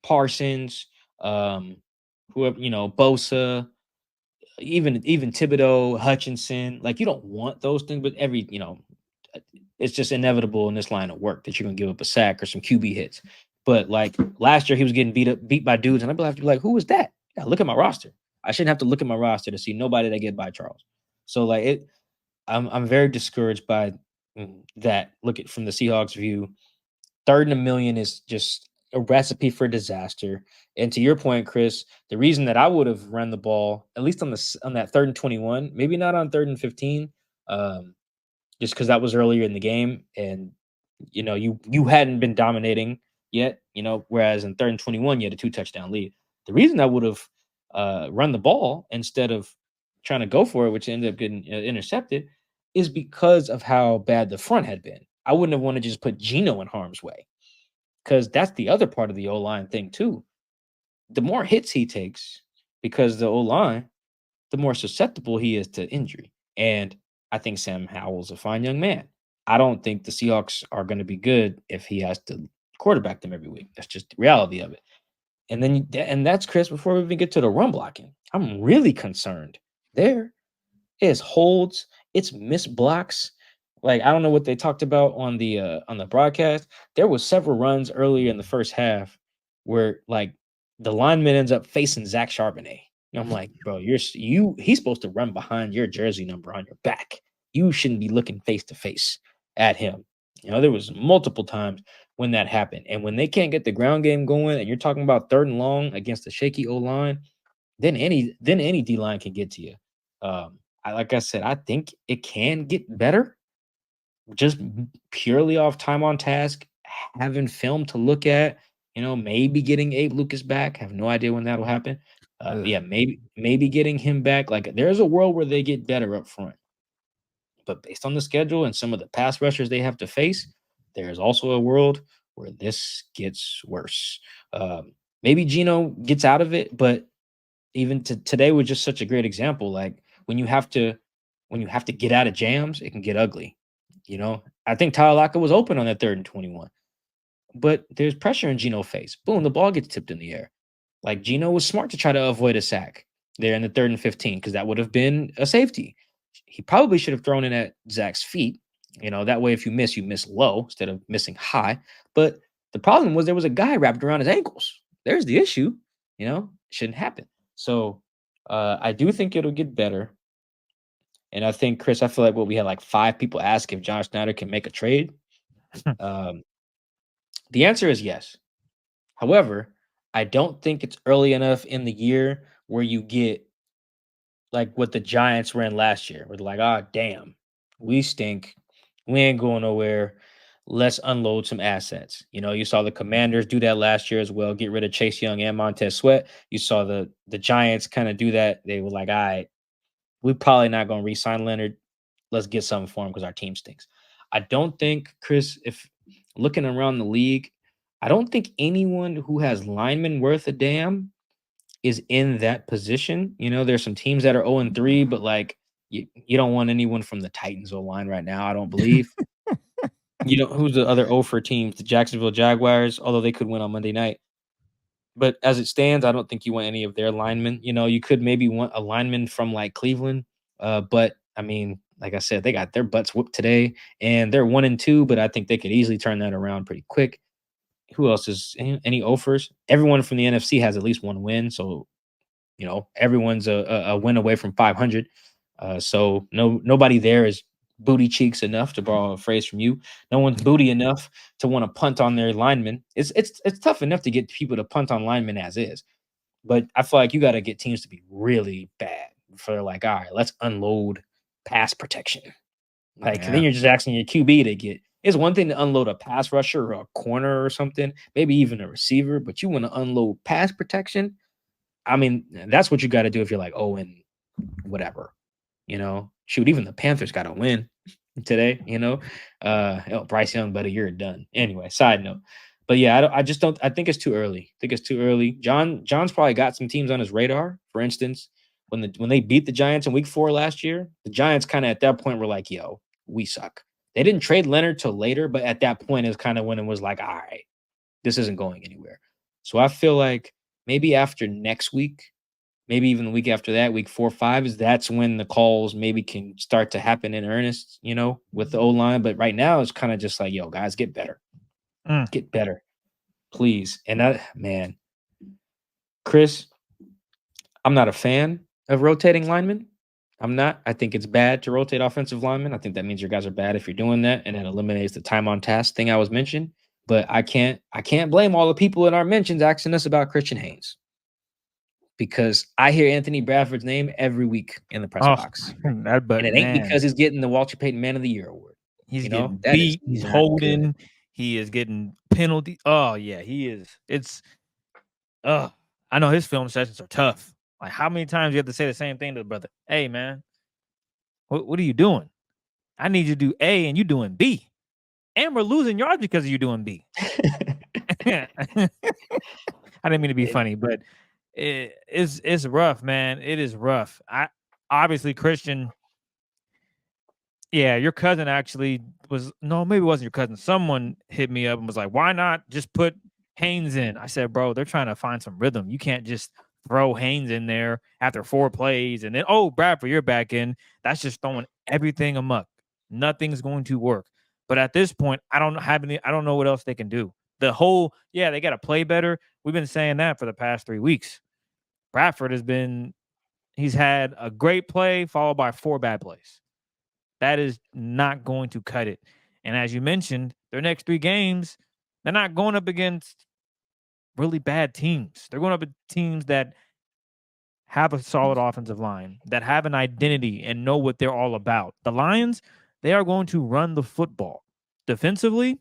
[SPEAKER 2] Parsons, whoever, Bosa, even Thibodeau, Hutchinson. Like, you don't want those things, but it's just inevitable in this line of work that you're gonna give up a sack or some QB hits. But like last year, he was getting beat by dudes, and I'd have to be like, who was that? Yeah, look at my roster. I shouldn't have to look at my roster to see nobody that get by Charles. So like I'm very discouraged by that. Look at from the Seahawks view. Third and 1,000,000 is just a recipe for disaster. And to your point, Chris, the reason that I would have run the ball, at least on that 3rd and 21, maybe not on 3rd and 15, just because that was earlier in the game, and you hadn't been dominating yet, whereas in 3rd and 21, you had a 2-touchdown lead. The reason I would have run the ball instead of trying to go for it, which ended up getting intercepted, is because of how bad the front had been. I wouldn't have wanted to just put Geno in harm's way, because that's the other part of the O-line thing too. The more hits he takes, because the O-line, the more susceptible he is to injury. And I think Sam Howell's a fine young man. I don't think the Seahawks are going to be good if he has to quarterback them every week. That's just the reality of it. And that's Chris. Before we even get to the run blocking, I'm really concerned. There is holds, it's missed blocks. Like, I don't know what they talked about on the broadcast. There was several runs earlier in the first half where like the lineman ends up facing Zach Charbonnet. And I'm like, bro, he's supposed to run behind your jersey number on your back. You shouldn't be looking face to face at him. There was multiple times when that happened. And when they can't get the ground game going, and you're talking about 3rd and long against a shaky O-line, then any D line can get to you. Like I said, I think it can get better, just purely off time on task, having film to look at. Maybe getting Abe Lucas back. Have no idea when that'll happen. Yeah, maybe getting him back. Like, there's a world where they get better up front, but based on the schedule and some of the pass rushers they have to face, there's also a world where this gets worse. Maybe Geno gets out of it, but even today was just such a great example. Like, when you have to get out of jams, it can get ugly. I think Tyler Lockett was open on that 3rd and 21, but there's pressure in Geno's face. Boom, the ball gets tipped in the air. Like, Geno was smart to try to avoid a sack there in the 3rd and 15, because that would have been a safety. He probably should have thrown it at Zach's feet. That way, if you miss low instead of missing high. But the problem was there was a guy wrapped around his ankles. There's the issue. Shouldn't happen. So I do think it'll get better. And I think, Chris, I feel like we had like 5 people ask if John Schneider can make a trade. The answer is yes. However, I don't think it's early enough in the year where you get like what the Giants were in last year. Where they're like, oh, damn, we stink. We ain't going nowhere. Let's unload some assets. You saw the Commanders do that last year as well, get rid of Chase Young and Montez Sweat. You saw the Giants kind of do that. They were like, all right, we're probably not going to re-sign Leonard. Let's get something for him because our team stinks. I don't think, Chris, if looking around the league, I don't think anyone who has linemen worth a damn is in that position. There's some teams that are 0-3, but like you don't want anyone from the Titans O-line right now, I don't believe. Who's the other 0-for teams? The Jacksonville Jaguars, although they could win on Monday night. But as it stands, I don't think you want any of their linemen. You could maybe want a lineman from like Cleveland. But I mean, like I said, they got their butts whooped today and they're 1-2, but I think they could easily turn that around pretty quick. Who else is any offers? Everyone from the NFC has at least one win. So, everyone's a win away from 500. So nobody there is booty cheeks enough, to borrow a phrase from you. No one's booty enough to want to punt on their linemen. It's tough enough to get people to punt on linemen as is, but I feel like you got to get teams to be really bad for like, all right, let's unload pass protection. Like, then you're just asking your QB to get. It's one thing to unload a pass rusher or a corner or something, maybe even a receiver, but you want to unload pass protection. I mean, that's what you got to do if you're like, oh, and whatever. Shoot, even the Panthers got a win today. Bryce Young, buddy, you're done. Anyway, side note, but yeah, I just don't. I think it's too early. I think it's too early. John's probably got some teams on his radar. For instance, when they beat the Giants in Week 4 last year, the Giants kind of at that point were like, yo, we suck. They didn't trade Leonard till later, but at that point is kind of when it was like, all right, this isn't going anywhere. So I feel like maybe after next week, maybe even the week after that, Week 4 or 5, that's when the calls maybe can start to happen in earnest, with the O-line. But right now it's kind of just like, yo, guys, get better. Get better, please. And man, Chris, I'm not a fan of rotating linemen. I'm not. I think it's bad to rotate offensive linemen. I think that means your guys are bad if you're doing that, and it eliminates the time on task thing I was mentioning. But I can't blame all the people in our mentions asking us about Christian Haynes, because I hear Anthony Bradford's name every week in the press box. And it ain't because he's getting the Walter Payton Man of the Year award.
[SPEAKER 3] He's getting beat. He's holding. He is getting penalty. Oh yeah, he is. I know his film sessions are tough. Like, how many times you have to say the same thing to the brother? Hey man, what are you doing? I need you to do A and you doing B. And we're losing yards because of you doing B. I didn't mean to be funny, but it's rough, man. It is rough. I obviously Christian. Yeah, your cousin actually was no, maybe it wasn't your cousin. Someone hit me up and was like, "Why not just put Haynes in?" I said, "Bro, they're trying to find some rhythm. You can't just throw Haynes in there after 4 plays and then Bradford, you're back in. That's just throwing everything amok. Nothing's going to work." But at this point, I don't know what else they can do. They got to play better. We've been saying that for the past 3 weeks. Bradford he's had a great play followed by 4 bad plays. That is not going to cut it. And as you mentioned, their next 3 games, they're not going up against really bad teams. They're going up against teams that have a solid offensive line, that have an identity and know what they're all about. The Lions, they are going to run the football. Defensively,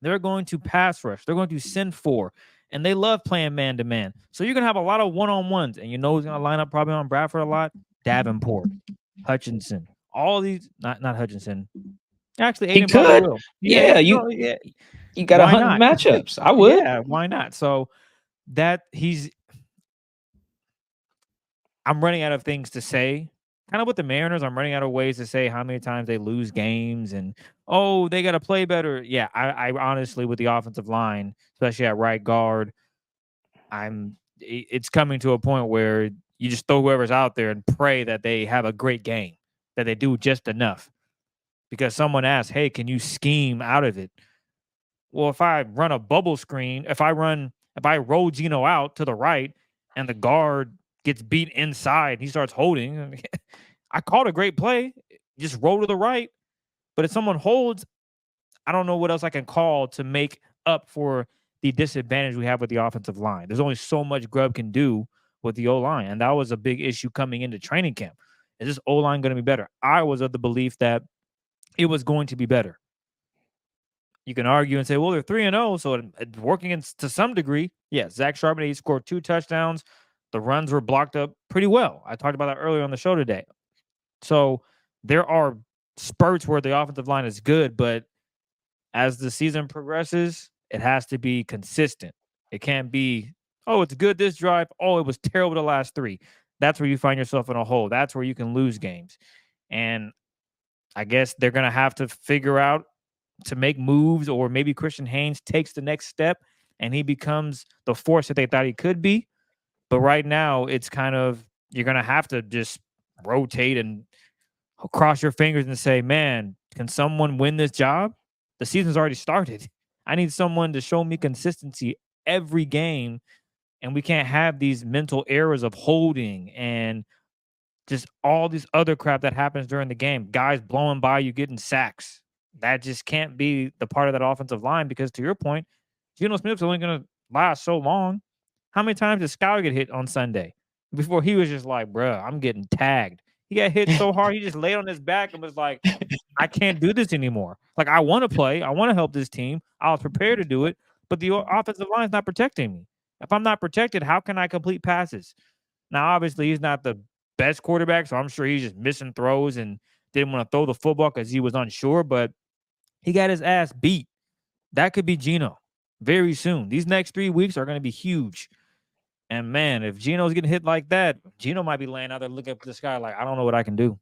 [SPEAKER 3] they're going to pass rush. They're going to send 4. And they love playing man-to-man. So you're going to have a lot of one-on-ones. And you know who's going to line up probably on Bradford a lot? Davenport, Hutchinson. All these, not Hutchinson. Actually,
[SPEAKER 2] He
[SPEAKER 3] Aiden probably
[SPEAKER 2] could.
[SPEAKER 3] will.
[SPEAKER 2] Yeah,
[SPEAKER 3] Yeah.
[SPEAKER 2] you got to
[SPEAKER 3] Why
[SPEAKER 2] hunt
[SPEAKER 3] not?
[SPEAKER 2] matchups. I would.
[SPEAKER 3] Yeah, why not? So I'm running out of things to say. Kind of with the Mariners, I'm running out of ways to say how many times they lose games and they got to play better. Yeah, I honestly, with the offensive line, especially at right guard, it's coming to a point where you just throw whoever's out there and pray that they have a great game, that they do just enough. Because someone asked, "Hey, can you scheme out of it?" Well, if I run a bubble screen, if I roll Gino out to the right and the guard gets beat inside, he starts holding. I called a great play, just roll to the right. But if someone holds, I don't know what else I can call to make up for the disadvantage we have with the offensive line. There's only so much Grubb can do with the O-line, and that was a big issue coming into training camp. Is this O-line going to be better? I was of the belief that it was going to be better. You can argue and say, well, they're 3-0, so it's working to some degree. Yeah, Zach Charbonnet, he scored 2 touchdowns. The runs were blocked up pretty well. I talked about that earlier on the show today. So there are spurts where the offensive line is good, but as the season progresses, it has to be consistent. It can't be, it's good this drive. It was terrible the last 3. That's where you find yourself in a hole. That's where you can lose games. And I guess they're going to have to figure out to make moves, or maybe Christian Haynes takes the next step and he becomes the force that they thought he could be. But right now, it's kind of, you're going to have to just rotate and cross your fingers and say, man, can someone win this job? The season's already started. I need someone to show me consistency every game. And we can't have these mental errors of holding and just all this other crap that happens during the game. Guys blowing by you, getting sacks. That just can't be the part of that offensive line because, to your point, Geno Smith's only going to last so long. How many times did Skyler get hit on Sunday before he was just like, bruh, I'm getting tagged? He got hit so hard, he just laid on his back and was like, I can't do this anymore. Like, I want to play. I want to help this team. I was prepared to do it, but the offensive line is not protecting me. If I'm not protected, how can I complete passes? Now, obviously, he's not the best quarterback, so I'm sure he's just missing throws and didn't want to throw the football because he was unsure, but he got his ass beat. That could be Geno very soon. These next 3 weeks are going to be huge. And man, if Geno's getting hit like that, Geno might be laying out there looking up at the sky like, I don't know what I can do.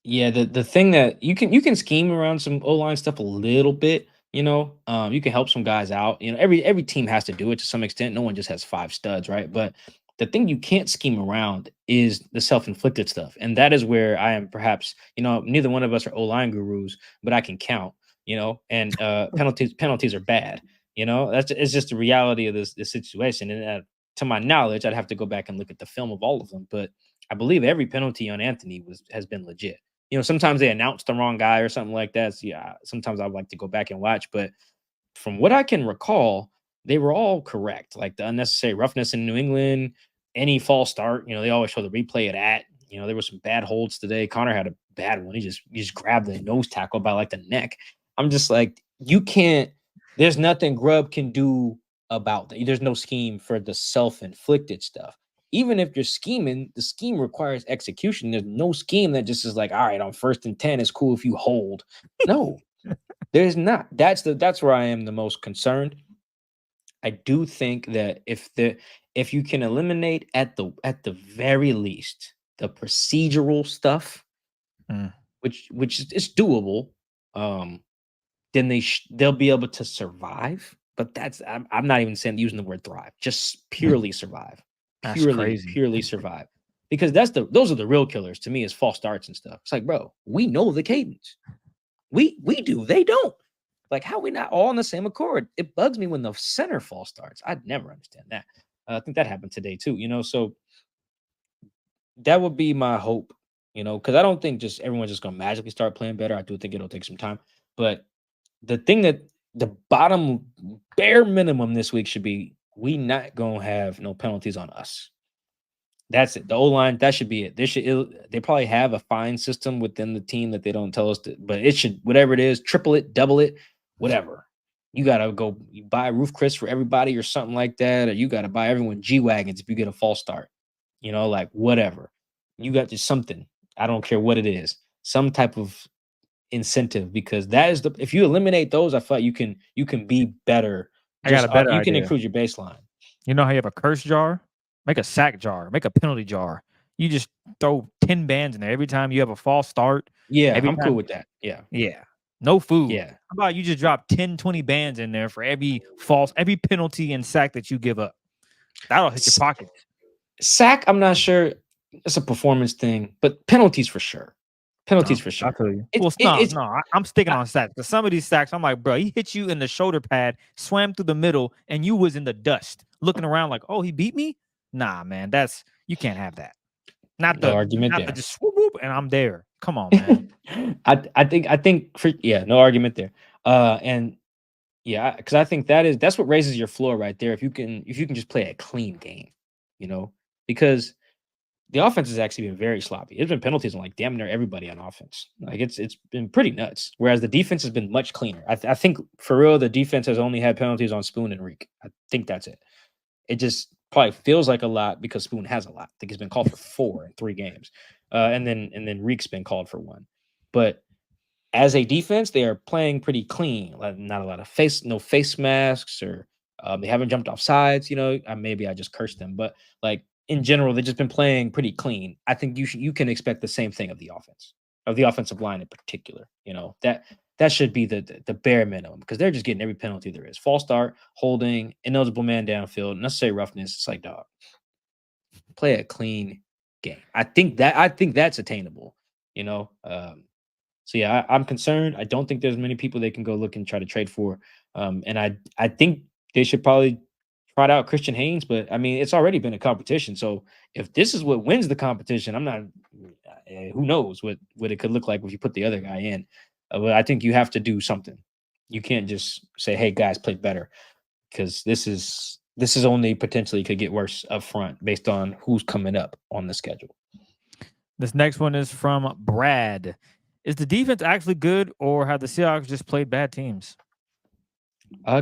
[SPEAKER 2] Yeah, the thing that you can scheme around some O-line stuff a little bit, you can help some guys out. Every team has to do it to some extent. No one just has 5 studs, right? But the thing you can't scheme around is the self-inflicted stuff. And that is where I am perhaps, neither one of us are O-line gurus, but I can count, and penalties are bad. It's just the reality of this situation. And to my knowledge, I'd have to go back and look at the film of all of them, but I believe every penalty on Anthony has been legit. Sometimes they announce the wrong guy or something like that. So yeah, sometimes I would like to go back and watch, but from what I can recall, they were all correct. Like the unnecessary roughness in New England, any false start, they always show the replay of that. There were some bad holds today. Connor had a bad one. He just grabbed the nose tackle by like the neck. I'm just like, you can't. There's nothing Grubb can do about that. There's no scheme for the self-inflicted stuff. Even if you're scheming, the scheme requires execution. There's no scheme that just is like, all right, on 1st and 10, it's cool if you hold. No, there's not. That's where I am the most concerned. I do think that if you can eliminate at the very least the procedural stuff,
[SPEAKER 3] Mm.
[SPEAKER 2] which is doable, then they'll be able to survive. But I'm not even saying using the word thrive, just purely survive,
[SPEAKER 3] That's crazy.
[SPEAKER 2] purely survive, because those are the real killers to me is false starts and stuff. It's like, bro, we know the cadence, we do, they don't. Like, how we not all on the same accord? It bugs me when the center false starts. I'd never understand that. I think that happened today too. So that would be my hope. Because I don't think just everyone's just gonna magically start playing better. I do think it'll take some time, but the thing that the bottom bare minimum this week should be we not gonna have no penalties on us. That's it. The O-line, that should be it. They probably have a fine system within the team that they don't tell us to, but it should, whatever it is, triple it, double it, whatever. You gotta go buy roof Chris for everybody or something like that, or you gotta buy everyone G-Wagons if you get a false start. Like whatever. You got just something. I don't care what it is. Some type of incentive, because that is if you eliminate those, I feel like you can be better.
[SPEAKER 3] I got a better
[SPEAKER 2] You can
[SPEAKER 3] idea.
[SPEAKER 2] improve your baseline.
[SPEAKER 3] You know how you have a curse jar? Make a sack jar. Make a penalty jar. You just throw 10 bands in there every time you have a false start.
[SPEAKER 2] Yeah,
[SPEAKER 3] Every
[SPEAKER 2] I'm
[SPEAKER 3] time,
[SPEAKER 2] cool with that. Yeah.
[SPEAKER 3] yeah. No food.
[SPEAKER 2] Yeah.
[SPEAKER 3] How about you just drop 10, 20 bands in there for every penalty and sack that you give up? That'll hit your pockets.
[SPEAKER 2] Sack, I'm not sure. It's a performance thing, but penalties for sure. Penalties for sure.
[SPEAKER 3] I'll tell you. I'm sticking on sacks. Because some of these sacks, I'm like, bro, he hit you in the shoulder pad, swam through the middle, and you was in the dust, looking around like, oh, he beat me? Nah, man, you can't have that. Not
[SPEAKER 2] no
[SPEAKER 3] the
[SPEAKER 2] argument
[SPEAKER 3] not
[SPEAKER 2] there.
[SPEAKER 3] the just swoop, whoop, and I'm there. Come on, man.
[SPEAKER 2] I think no argument there. And yeah, because I think that's what raises your floor right there. If you can just play a clean game, because the offense has actually been very sloppy. It's been penalties on like damn near everybody on offense. Like it's been pretty nuts. Whereas the defense has been much cleaner. I think for real, the defense has only had penalties on Spoon and Reek. I think that's it. It just probably feels like a lot because Spoon has a lot. I think he's been called for 4 in 3 games, and then Reek's been called for 1. But as a defense, they are playing pretty clean. Like not a lot of no face masks, or they haven't jumped off sides. Maybe I just cursed them, but like in general, they've just been playing pretty clean. I think you can expect the same thing of the offensive line in particular. That should be the bare minimum, because they're just getting every penalty there is: false start, holding, ineligible man downfield, necessary roughness. It's like, dog, play a clean game. I think that's attainable. So yeah, I'm concerned. I don't think there's many people they can go look and try to trade for. And I think they should probably trot out Christian Haynes, but I mean, it's already been a competition. So if this is what wins the competition, I'm not. Who knows what it could look like if you put the other guy in? But I think you have to do something. You can't just say, "Hey guys, play better," because this is only potentially could get worse up front based on who's coming up on the schedule.
[SPEAKER 3] This next one is from Brad. Is the defense actually good, or have the Seahawks just played bad teams?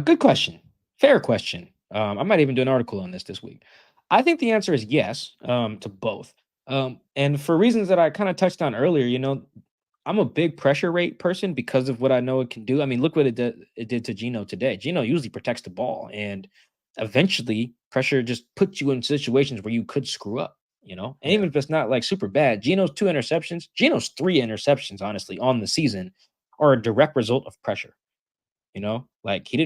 [SPEAKER 2] Good question. Fair question. I might even do an article on this week. I think the answer is yes, to both. And for reasons that I kind of touched on earlier, I'm a big pressure rate person because of what I know it can do. I mean, look what it did to Geno today. Geno usually protects the ball, and eventually pressure just puts you in situations where you could screw up. And even if it's not like super bad, Geno's 3 interceptions, honestly, on the season are a direct result of pressure. Like he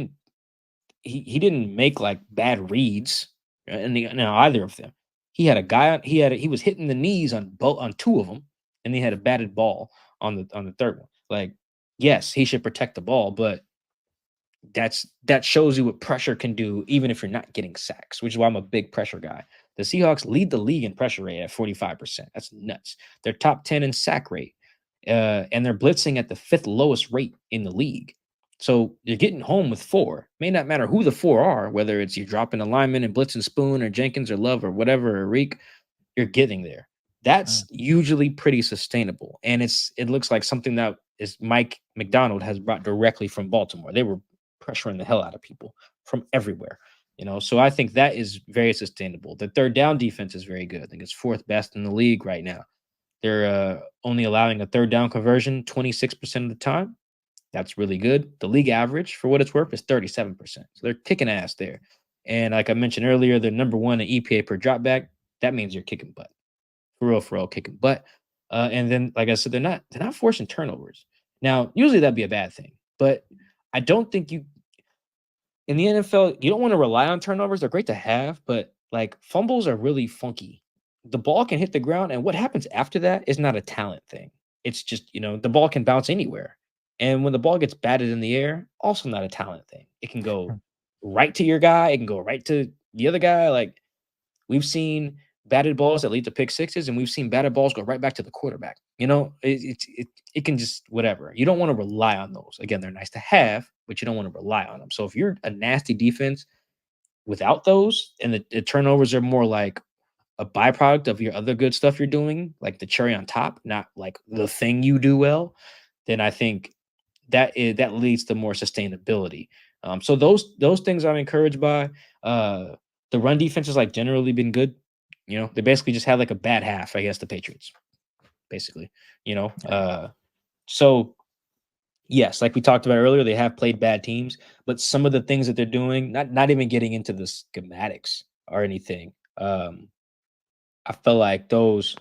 [SPEAKER 2] didn't make like bad reads in either of them. He had a guy, he was hitting the knees on 2 of them, and he had a batted ball on the third one. Like, yes, he should protect the ball, but that shows you what pressure can do, even if you're not getting sacks, which is why I'm a big pressure guy. The Seahawks lead the league in pressure rate at 45%. That's nuts. They're top 10 in sack rate, and they're blitzing at the 5th lowest rate in the league. So you're getting home with 4. May not matter who the 4 are, whether it's you dropping a lineman and blitzing Spoon or Jenkins or Love or whatever, or Reek, you're getting there. That's usually pretty sustainable. And it looks like something that is Mike Macdonald has brought directly from Baltimore. They were pressuring the hell out of people from everywhere. So I think that is very sustainable. The third down defense is very good. I think it's fourth best in the league right now. They're only allowing a third down conversion 26% of the time. That's really good. The league average, for what it's worth, is 37%. So they're kicking ass there. And like I mentioned earlier, they're number one in EPA per dropback. That means you're kicking butt. For real, kicking butt. And then, like I said, they're not forcing turnovers. Now, usually that'd be a bad thing, but I don't think in the NFL, you don't want to rely on turnovers. They're great to have, but like fumbles are really funky. The ball can hit the ground, and what happens after that is not a talent thing. It's just, the ball can bounce anywhere. And when the ball gets batted in the air, also not a talent thing. It can go right to your guy, it can go right to the other guy. Like we've seen batted balls that lead to pick sixes, and we've seen batted balls go right back to the quarterback. It can just whatever. You don't want to rely on those. Again, they're nice to have, but you don't want to rely on them. So if you're a nasty defense without those, and the turnovers are more like a byproduct of your other good stuff you're doing, like the cherry on top, not like the thing you do well, then I think that leads to more sustainability. So those things I'm encouraged by. The run defense has like generally been good. They basically just had like a bad half, I guess, the Patriots, basically. So yes, like we talked about earlier, they have played bad teams, but some of the things that they're doing, not even getting into the schematics or anything. I feel like those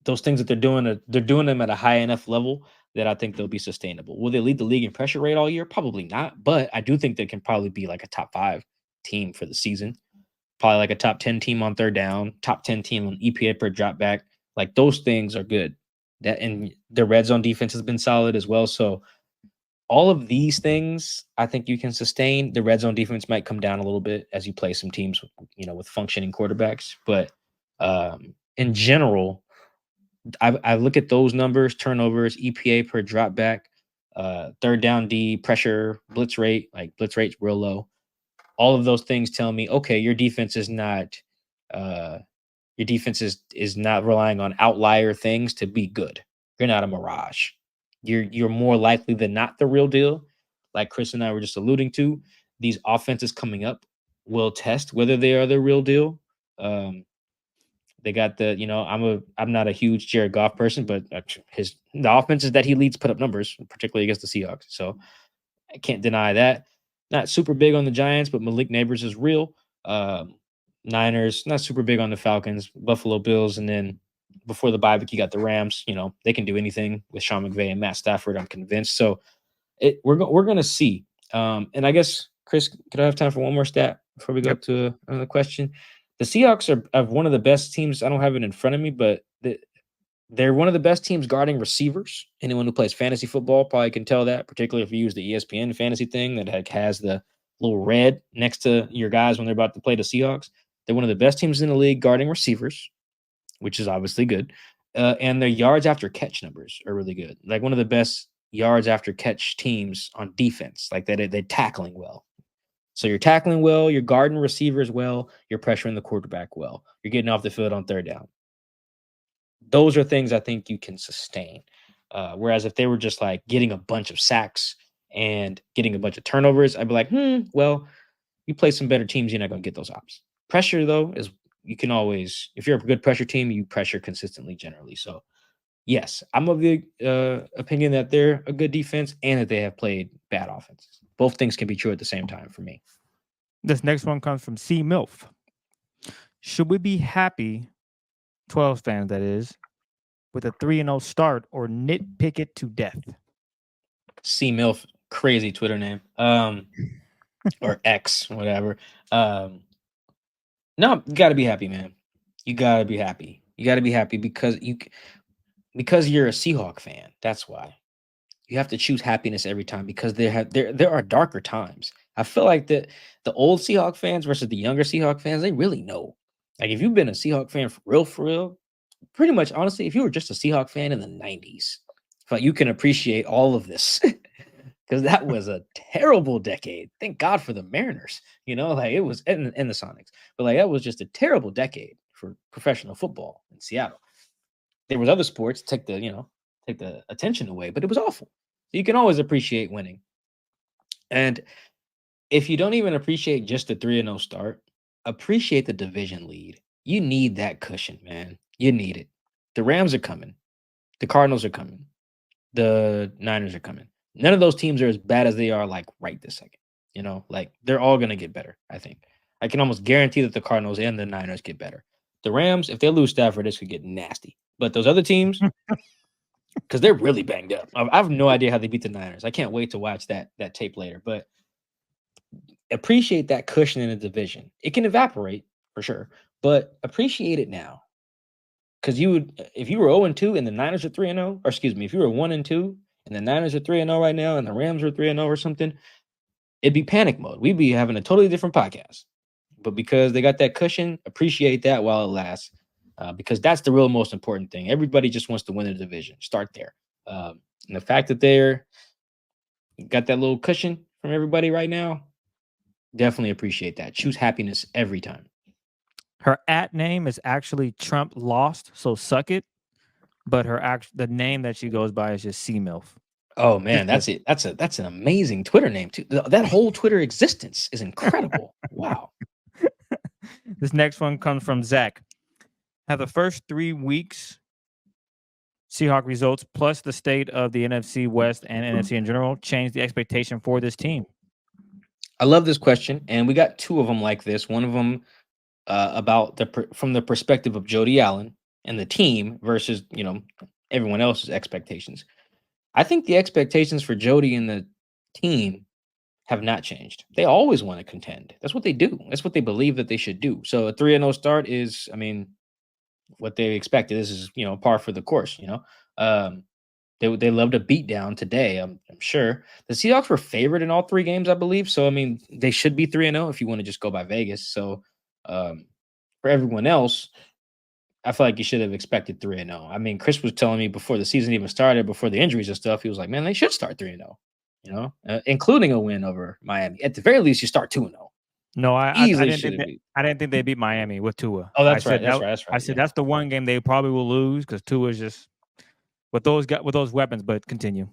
[SPEAKER 2] things that they're doing them at a high enough level that I think they'll be sustainable. Will they lead the league in pressure rate all year? Probably not, but I do think they can probably be like a top 5 team for the season. Probably like a top 10 team on third down, top 10 team on EPA per drop back. Like those things are good. And their red zone defense has been solid as well. So all of these things, I think you can sustain. The red zone defense might come down a little bit as you play some teams, with functioning quarterbacks. But in general, I look at those numbers: turnovers, EPA per drop back, third down D, pressure, blitz rate. Like blitz rate's real low. All of those things tell me, okay, your defense is not relying on outlier things to be good. You're not a mirage. You're more likely than not the real deal. Like Chris and I were just alluding to, these offenses coming up will test whether they are the real deal. They got I'm not a huge Jared Goff person, but the offenses that he leads put up numbers, particularly against the Seahawks. So I can't deny that. Not super big on the Giants, but Malik Neighbors is real. Niners, not super big on the Falcons, Buffalo Bills, and then before the bye week, you got the Rams. They can do anything with Sean McVay and Matt Stafford, I'm convinced. So we're going to see. And I guess, Chris, could I have time for one more stat before we go to another question? The Seahawks are one of the best teams. I don't have it in front of me, but they're one of the best teams guarding receivers. Anyone who plays fantasy football probably can tell that, particularly if you use the ESPN fantasy thing that has the little red next to your guys when they're about to play the Seahawks. They're one of the best teams in the league guarding receivers, which is obviously good. And their yards after catch numbers are really good. Like one of the best yards after catch teams on defense. Like they're tackling well. So you're tackling well, you're guarding receivers well, you're pressuring the quarterback well, you're getting off the field on third down. Those are things I think you can sustain. Whereas if they were just like getting a bunch of sacks and getting a bunch of turnovers, I'd be like, well, you play some better teams, you're not going to get those ops. Pressure, though, is you can always, if you're a good pressure team, you pressure consistently generally. So, yes, I'm of the opinion that they're a good defense and that they have played bad offenses. Both things can be true at the same time for me.
[SPEAKER 3] This next one comes from C. Milf. Should we be happy, 12 fans that is, with a 3-0 start or nitpick it to death?
[SPEAKER 2] C. Milf, crazy Twitter name. Or X, whatever. No, you got to be happy, man. You got to be happy. You got to be happy because you're a Seahawk fan. That's why. You have to choose happiness every time because there are darker times. I feel like the old Seahawk fans versus the younger Seahawk fans, they really know. Like if you've been a Seahawk fan for real, pretty much honestly, if you were just a Seahawk fan in the 90s, I feel like you can appreciate all of this. Because that was a terrible decade. Thank God for the Mariners. Like it was and the Sonics. But like that was just a terrible decade for professional football in Seattle. There was other sports take the attention away, but it was awful. You can always appreciate winning. And if you don't even appreciate just the 3-0 start, appreciate the division lead. You need that cushion, man. You need it. The Rams are coming. The Cardinals are coming. The Niners are coming. None of those teams are as bad as they are like right this second. Like they're all going to get better, I think. I can almost guarantee that the Cardinals and the Niners get better. The Rams, if they lose Stafford, this could get nasty. But those other teams, because they're really banged up. I have no idea how they beat the Niners. I can't wait to watch that tape later. But appreciate that cushion in the division. It can evaporate for sure, but appreciate it now. Because if you were 0-2 and the Niners are 3-0, or excuse me, if you were 1-2 and the Niners are 3-0 right now and the Rams are 3-0 or something, it'd be panic mode. We'd be having a totally different podcast. But because they got that cushion, appreciate that while it lasts. Because that's the real most important thing. Everybody just wants to win the division. Start there. And the fact that they're got that little cushion from everybody right now, definitely appreciate that. Choose happiness every time.
[SPEAKER 3] Her name is actually Trump Lost, so suck it. But the name that she goes by is just C MILF.
[SPEAKER 2] Oh man, that's it. That's an amazing Twitter name too. That whole Twitter existence is incredible. Wow.
[SPEAKER 3] This next one comes from Zach. Have the first 3 weeks Seahawks results plus the state of the NFC West and NFC in general changed the expectation for this team?
[SPEAKER 2] I love this question, and we got 2 of them like this. One of them about from the perspective of Jody Allen and the team versus everyone else's expectations. I think the expectations for Jody and the team have not changed. They always want to contend. That's what they do. That's what they believe that they should do. So a 3-0 start is, what they expected. This is, par for the course. They loved a beat down today. I'm sure the Seahawks were favored in all 3 games, I believe. So they should be 3-0 if you want to just go by Vegas. So for everyone else, I feel like you should have expected 3-0. Chris was telling me before the season even started, before the injuries and stuff, he was like, "Man, they should start 3-0." Including a win over Miami. At the very least, you start 2-0.
[SPEAKER 3] No, I didn't think they beat Miami with Tua.
[SPEAKER 2] Oh, that's right.
[SPEAKER 3] I said that's the one game they probably will lose because Tua's just with those weapons. But continue.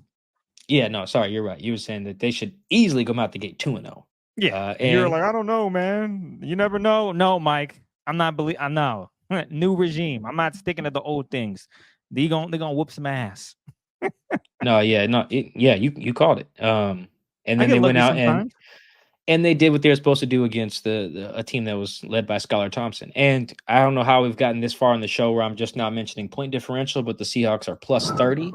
[SPEAKER 2] Yeah, no, sorry, you're right. You were saying that they should easily come out the gate 2-0.
[SPEAKER 3] Yeah, and you're like, I don't know, man. You never know. No, Mike, I know. New regime. I'm not sticking to the old things. They're gonna whoop some ass.
[SPEAKER 2] No, yeah, no, you called it. And then they went out and they did what they were supposed to do against a team that was led by Skylar Thompson. And I don't know how we've gotten this far in the show where I'm just not mentioning point differential, but the Seahawks are plus 30,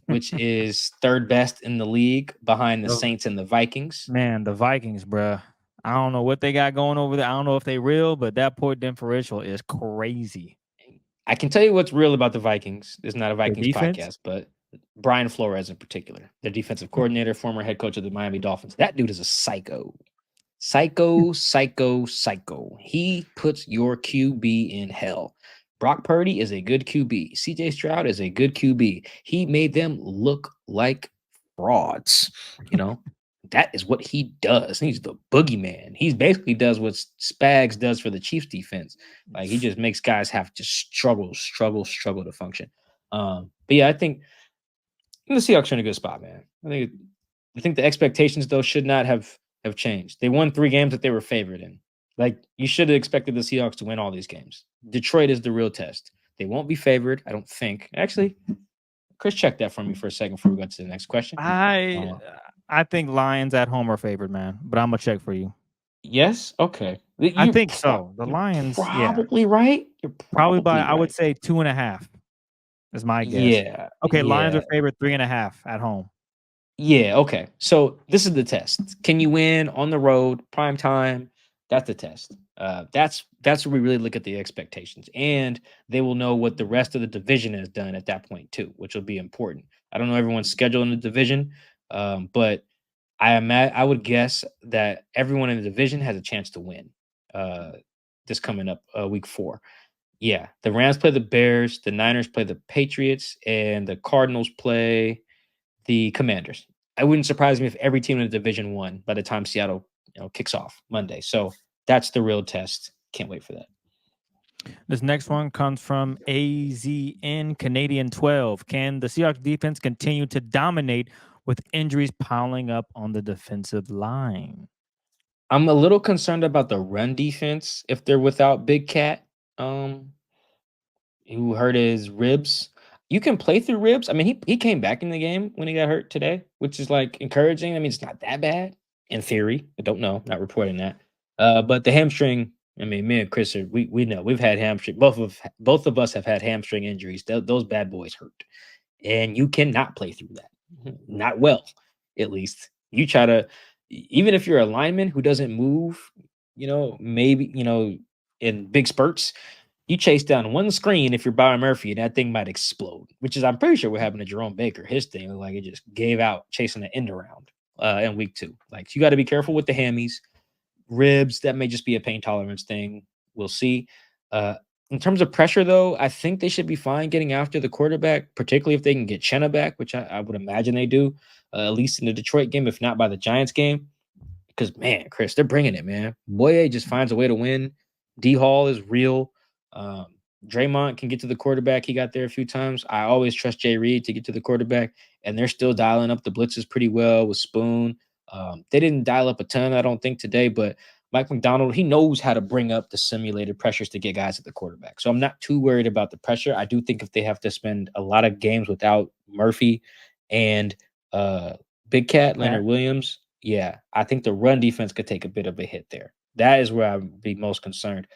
[SPEAKER 2] which is 3rd best in the league behind the Saints and the Vikings.
[SPEAKER 3] Man, the Vikings, bruh. I don't know what they got going over there. I don't know if they real, but that point differential is crazy.
[SPEAKER 2] I can tell you what's real about the Vikings. It's not a Vikings podcast, but Brian Flores in particular, their defensive coordinator, former head coach of the Miami Dolphins. That dude is a psycho. Psycho. He puts your QB in hell. Brock Purdy is a good QB. CJ Stroud is a good QB. He made them look like frauds. That is what he does. He's the boogeyman. He basically does what Spags does for the Chiefs defense. Like he just makes guys have to struggle to function. But yeah, I think the Seahawks are in a good spot, man. I think the expectations though should not have changed. They won 3 games that they were favored in. Like you should have expected the Seahawks to win all these games. Detroit is the real test. They won't be favored, I don't think. Actually, Chris, check that for me for a second before we go to the next question.
[SPEAKER 3] I think Lions at home are favored, man. But I'm gonna check for you.
[SPEAKER 2] Yes. Okay.
[SPEAKER 3] I think so. The Lions,
[SPEAKER 2] probably right. You're
[SPEAKER 3] probably by right. I would say 2.5 is my guess.
[SPEAKER 2] Yeah.
[SPEAKER 3] Okay. Yeah. Lions are favored 3.5 at home.
[SPEAKER 2] Yeah. Okay. So this is the test. Can you win on the road, prime time? That's the test. That's where we really look at the expectations, and they will know what the rest of the division has done at that point too, which will be important. I don't know everyone's schedule in the division, but I would guess that everyone in the division has a chance to win this coming up week 4. Yeah, the Rams play the Bears, the Niners play the Patriots, and the Cardinals play the Commanders. It wouldn't surprise me if every team in the division won by the time Seattle kicks off Monday. So that's the real test. Can't wait for that.
[SPEAKER 3] This next one comes from AZN Canadian 12. Can the Seahawks defense continue to dominate with injuries piling up on the defensive line?
[SPEAKER 2] I'm a little concerned about the run defense if they're without Big Cat, um, who hurt his ribs. You can play through ribs. I mean, he came back in the game when he got hurt today, which is like encouraging. I mean, it's not that bad in theory. I don't know, not reporting that. But the hamstring. I mean, me and Chris are we know we've had hamstring. Both of us have had hamstring injuries. Those bad boys hurt, and you cannot play through that. Not well, at least. You try to, even if you're a lineman who doesn't move, maybe in big spurts, you chase down one screen if you're Byron Murphy, and that thing might explode. Which is, I'm pretty sure, what happened to Jerome Baker. His thing, like, it just gave out chasing the end around in week 2. Like, you got to be careful with the hammies, ribs. That may just be a pain tolerance thing. We'll see. Uh, in terms of pressure, though, I think they should be fine getting after the quarterback, particularly if they can get Chenna back, which I would imagine they do, at least in the Detroit game, if not by the Giants game. Because, man, Chris, they're bringing it, man. Boye just finds a way to win. D Hall is real. Um, Draymond can get to the quarterback. He got there a few times. I always trust Jay Reed to get to the quarterback, and they're still dialing up the blitzes pretty well with Spoon. They didn't dial up a ton, I don't think, today, but Mike Macdonald, he knows how to bring up the simulated pressures to get guys at the quarterback. So I'm not too worried about the pressure. I do think if they have to spend a lot of games without Murphy and Big Cat, Leonard Williams, yeah, I think the run defense could take a bit of a hit there. That is where I'd be most concerned.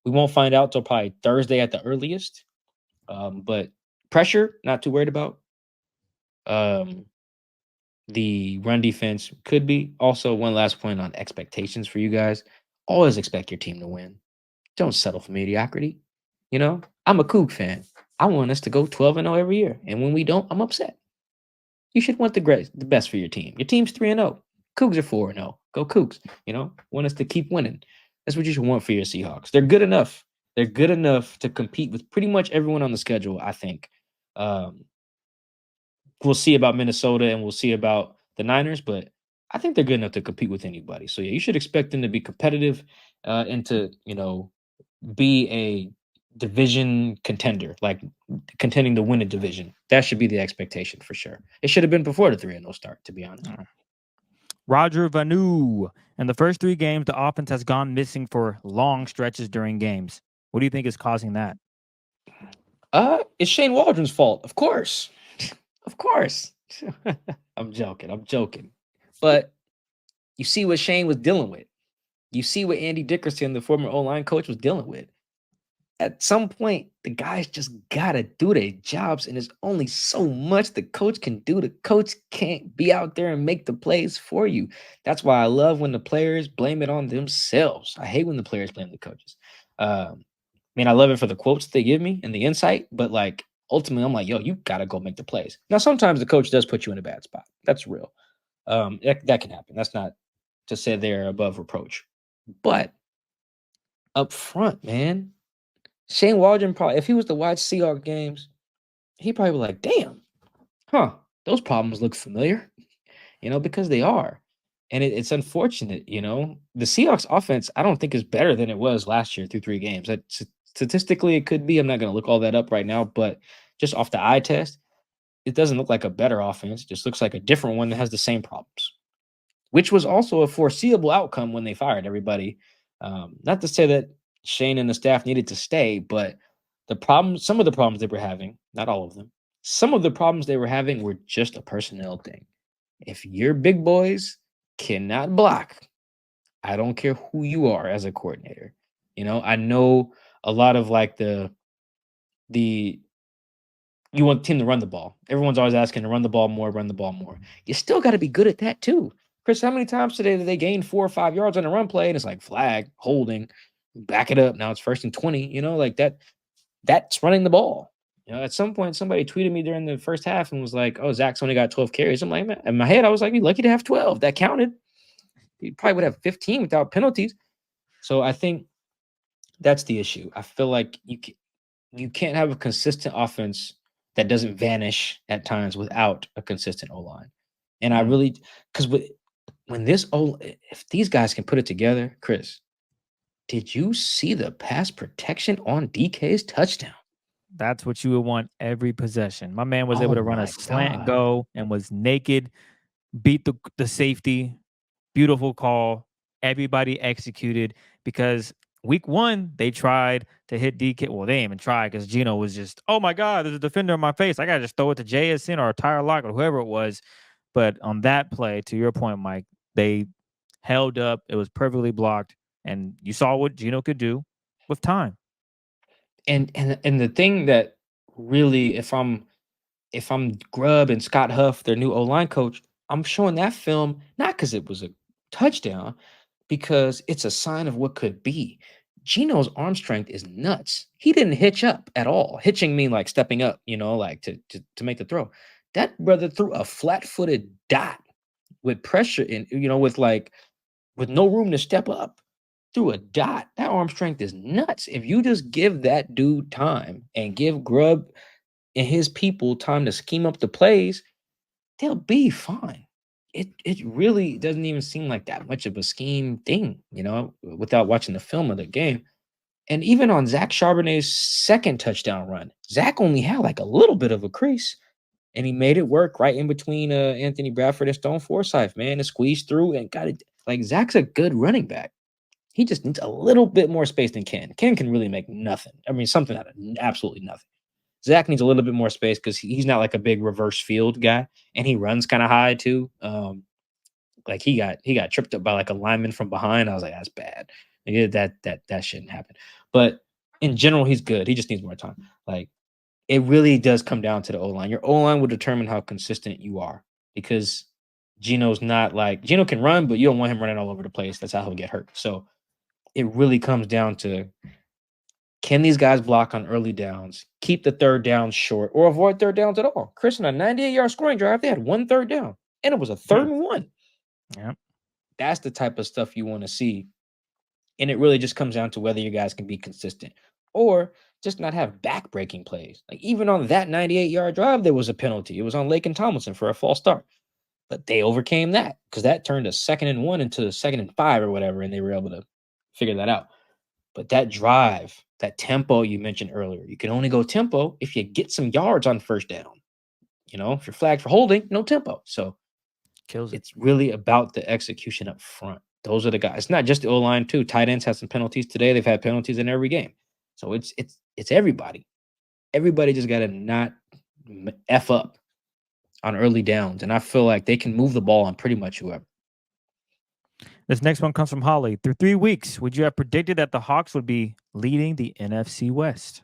[SPEAKER 2] We won't find out till probably Thursday at the earliest. But pressure, not too worried about. Um, the run defense could be. Also, one last point on expectations for you guys. Always expect your team to win. Don't settle for mediocrity. I'm a Coug fan. I want us to go 12-0 every year. And when we don't, I'm upset. You should want the best for your team. Your team's 3-0. Cougs are 4-0. Go Cougs. Want us to keep winning. That's what you should want for your Seahawks. They're good enough. They're good enough to compete with pretty much everyone on the schedule, I think. We'll see about Minnesota and we'll see about the Niners, but I think they're good enough to compete with anybody. So, yeah, you should expect them to be competitive and to, be a division contender, like contending to win a division. That should be the expectation for sure. It should have been before the 3-0 start, to be honest.
[SPEAKER 3] Roger Vanu. In the first 3 games, the offense has gone missing for long stretches during games. What do you think is causing that?
[SPEAKER 2] It's Shane Waldron's fault, of course. Of course. I'm joking. But you see what Shane was dealing with. You see what Andy Dickerson, the former O-line coach, was dealing with. At some point, the guys just gotta do their jobs, and there's only so much the coach can do. The coach can't be out there and make the plays for you. That's why I love when the players blame it on themselves. I hate when the players blame the coaches. I love it for the quotes they give me and the insight, but like ultimately, I'm like, yo, you gotta go make the plays. Now, sometimes the coach does put you in a bad spot. That's real. That can happen. That's not to say they're above reproach, but up front, man. Shane Waldron probably, if he was to watch Seahawks games, he probably be like, damn, those problems look familiar, because they are. And it's unfortunate, The Seahawks offense, I don't think is better than it was last year through 3 games. Statistically, it could be. I'm not going to look all that up right now, but just off the eye test, it doesn't look like a better offense. It just looks like a different one that has the same problems, which was also a foreseeable outcome when they fired everybody. Not to say that Shane and the staff needed to stay, but some of the problems they were having, not all of them, some of the problems they were having were just a personnel thing. If your big boys cannot block, I don't care who you are as a coordinator. I know a lot of like the you want the team to run the ball. Everyone's always asking to run the ball more, run the ball more. You still got to be good at that too. Chris, how many times today did they gain 4 or 5 yards on a run play and it's like flag, holding, back it up. Now it's 1st and 20, like that's running the ball. At some point somebody tweeted me during the first half and was like, oh, Zach's only got 12 carries. I'm like, man, in my head, I was like, you're lucky to have 12. That counted. You probably would have 15 without penalties. So I think that's the issue. I feel like you can't have a consistent offense that doesn't vanish at times without a consistent O-line. And I really, because when if these guys can put it together, Chris, Did you see the pass protection on DK's touchdown?
[SPEAKER 3] That's what you would want every possession. My man was able
[SPEAKER 2] Oh
[SPEAKER 3] to run a
[SPEAKER 2] my
[SPEAKER 3] slant
[SPEAKER 2] god.
[SPEAKER 3] go and was naked, beat the safety. Beautiful call. Everybody executed because week 1 they tried to hit DK. Well, they didn't even try because Gino was just, oh my god, there's a defender in my face. I gotta just throw it to JSN or Tyler Lock or whoever it was. But on that play, to your point, Mike, they held up. It was perfectly blocked, and you saw what Gino could do with time.
[SPEAKER 2] And the thing that really, if I'm Grubb and Scott Huff, their new O-line coach, I'm showing that film not because it was a touchdown, because it's a sign of what could be. Gino's arm strength is nuts. He didn't hitch up at all. Hitching mean like stepping up, like to make the throw. That brother threw a flat-footed dot with pressure in, with no room to step up. Through a dot. That arm strength is nuts. If you just give that dude time and give Grubb and his people time to scheme up the plays, they'll be fine. It really doesn't even seem like that much of a scheme thing, without watching the film of the game. And even on Zach Charbonnet's second touchdown run, Zach only had like a little bit of a crease, and he made it work right in between Anthony Bradford and Stone Forsythe, man, and squeezed through and got it. Like Zach's a good running back. He just needs a little bit more space than Ken. Ken can really make nothing. I mean, something out of absolutely nothing. Zach needs a little bit more space because he's not like a big reverse field guy, and he runs kind of high too. Like he got tripped up by like a lineman from behind. I was like, that's bad. Like, that shouldn't happen. But in general, he's good. He just needs more time. Like it really does come down to the O line. Your O line will determine how consistent you are because Gino's not like Gino can run, but you don't want him running all over the place. That's how he'll get hurt. So it really comes down to, can these guys block on early downs, keep the third down short, or avoid third downs at all? Chris, on a 98-yard scoring drive, they had 1 third down, and it was a 3rd and 1.
[SPEAKER 3] Yeah.
[SPEAKER 2] That's the type of stuff you want to see. And it really just comes down to whether you guys can be consistent or just not have back-breaking plays. Like even on that 98-yard drive, there was a penalty. It was on Laken Tomlinson for a false start. But they overcame that because that turned a 2nd and 1 into a 2nd and 5 or whatever, and they were able to figure that out. But that drive, that tempo you mentioned earlier, you can only go tempo if you get some yards on first down. If you're flagged for holding, no tempo. So
[SPEAKER 3] Kills it.
[SPEAKER 2] it's really about the execution up front. Those are the guys. It's not just the O-line too. Tight ends have some penalties today. They've had penalties in every game. So it's everybody. Everybody just got to not F up on early downs. And I feel like they can move the ball on pretty much whoever.
[SPEAKER 3] This next one comes from Holly. Through 3 weeks, would you have predicted that the Hawks would be leading the NFC West?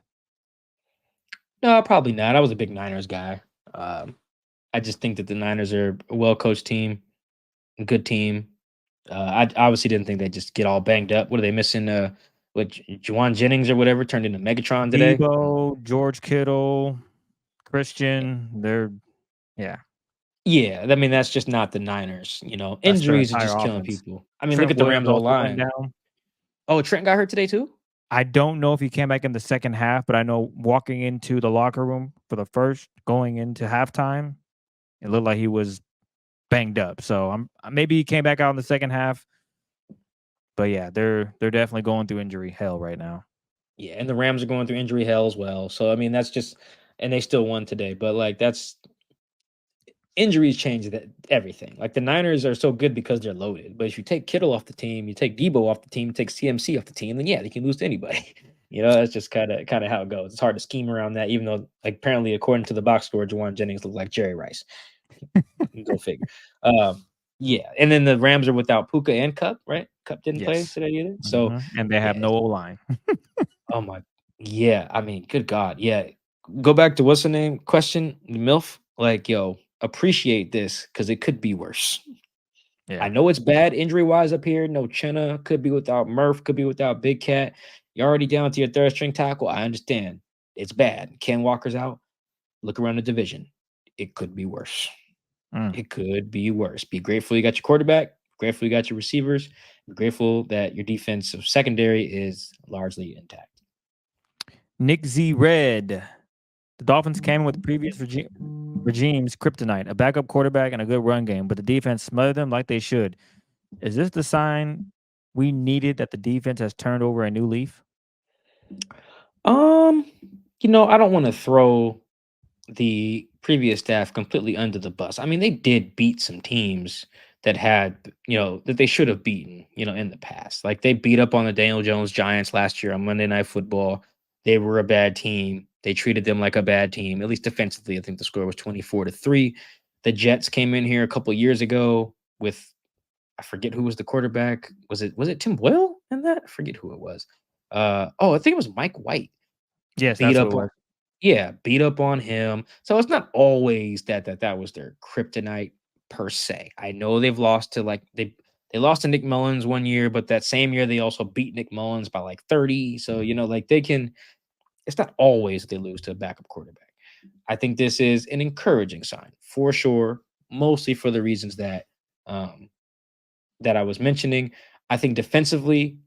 [SPEAKER 2] No, probably not. I was a big Niners guy. I just think that the Niners are a well-coached team, a good team. I obviously didn't think they'd just get all banged up. What are they missing? With Juwan Jennings or whatever turned into Megatron today?
[SPEAKER 3] Debo, George Kittle, Christian, yeah.
[SPEAKER 2] Yeah, I mean, that's just not the Niners,
[SPEAKER 3] That's their
[SPEAKER 2] Injuries are
[SPEAKER 3] entire
[SPEAKER 2] just killing
[SPEAKER 3] offense.
[SPEAKER 2] people. I mean, look
[SPEAKER 3] Trent
[SPEAKER 2] at the
[SPEAKER 3] Williams
[SPEAKER 2] Rams
[SPEAKER 3] also went
[SPEAKER 2] O-line.
[SPEAKER 3] down.
[SPEAKER 2] Oh, Trent got hurt today too?
[SPEAKER 3] I don't know if he came back in the second half, but I know walking into the locker room for the first, going into halftime, it looked like he was banged up. So maybe he came back out in the second half. But yeah, they're definitely going through injury hell right now.
[SPEAKER 2] Yeah, and the Rams are going through injury hell as well. So, I mean, that's just and they still won today, but, like, that's injuries change everything. Like, the Niners are so good because they're loaded, but if you take Kittle off the team, you take Debo off the team, you take CMC off the team, then, yeah, they can lose to anybody. That's just kinda how it goes. It's hard to scheme around that even though, like, apparently, according to the box score, Juwan Jennings looked like Jerry Rice. Go figure. Yeah, and then the Rams are without Puka and Cup, right? Cup didn't play
[SPEAKER 3] Yes.
[SPEAKER 2] today either. So,
[SPEAKER 3] And they have
[SPEAKER 2] yeah.
[SPEAKER 3] no O-line.
[SPEAKER 2] Oh my, yeah. I mean, good God, yeah. Go back to what's the name question, MILF. Like, yo, appreciate this because it could be worse. I
[SPEAKER 3] Yeah.
[SPEAKER 2] know it's bad injury wise up here. No Chenna could be without Murph, could be without Big Cat. You're already down to your third string tackle. I understand it's bad. Ken Walker's out. Look around the division. It could be worse.
[SPEAKER 3] Mm.
[SPEAKER 2] It could be worse. Be grateful you got your quarterback. Grateful you got your receivers. Be grateful that your defensive secondary is largely intact.
[SPEAKER 3] Nick Z. Red. The Dolphins came in with the previous regime's kryptonite, a backup quarterback and a good run game, but the defense smothered them like they should. Is this the sign we needed that the defense has turned over a new leaf?
[SPEAKER 2] Um, I don't want to throw the previous staff completely under the bus. I mean, they did beat some teams that that they should have beaten, in the past. Like they beat up on the Daniel Jones Giants last year on Monday Night Football. They were a bad team. They treated them like a bad team, at least defensively. I think the score was 24-3. The Jets came in here a couple years ago with I forget who was the quarterback. Was it Tim Boyle in that? I forget who it was. I think it was Mike White.
[SPEAKER 3] Yes,
[SPEAKER 2] Beat
[SPEAKER 3] that's what it
[SPEAKER 2] up
[SPEAKER 3] was.
[SPEAKER 2] Yeah, beat up on him. So it's not always that was their kryptonite per se. I know they've lost to they lost to Nick Mullins one year, but that same year they also beat Nick Mullins by like 30. So, it's not always that they lose to a backup quarterback. I think this is an encouraging sign for sure, mostly for the reasons um that I was mentioning. I think defensively,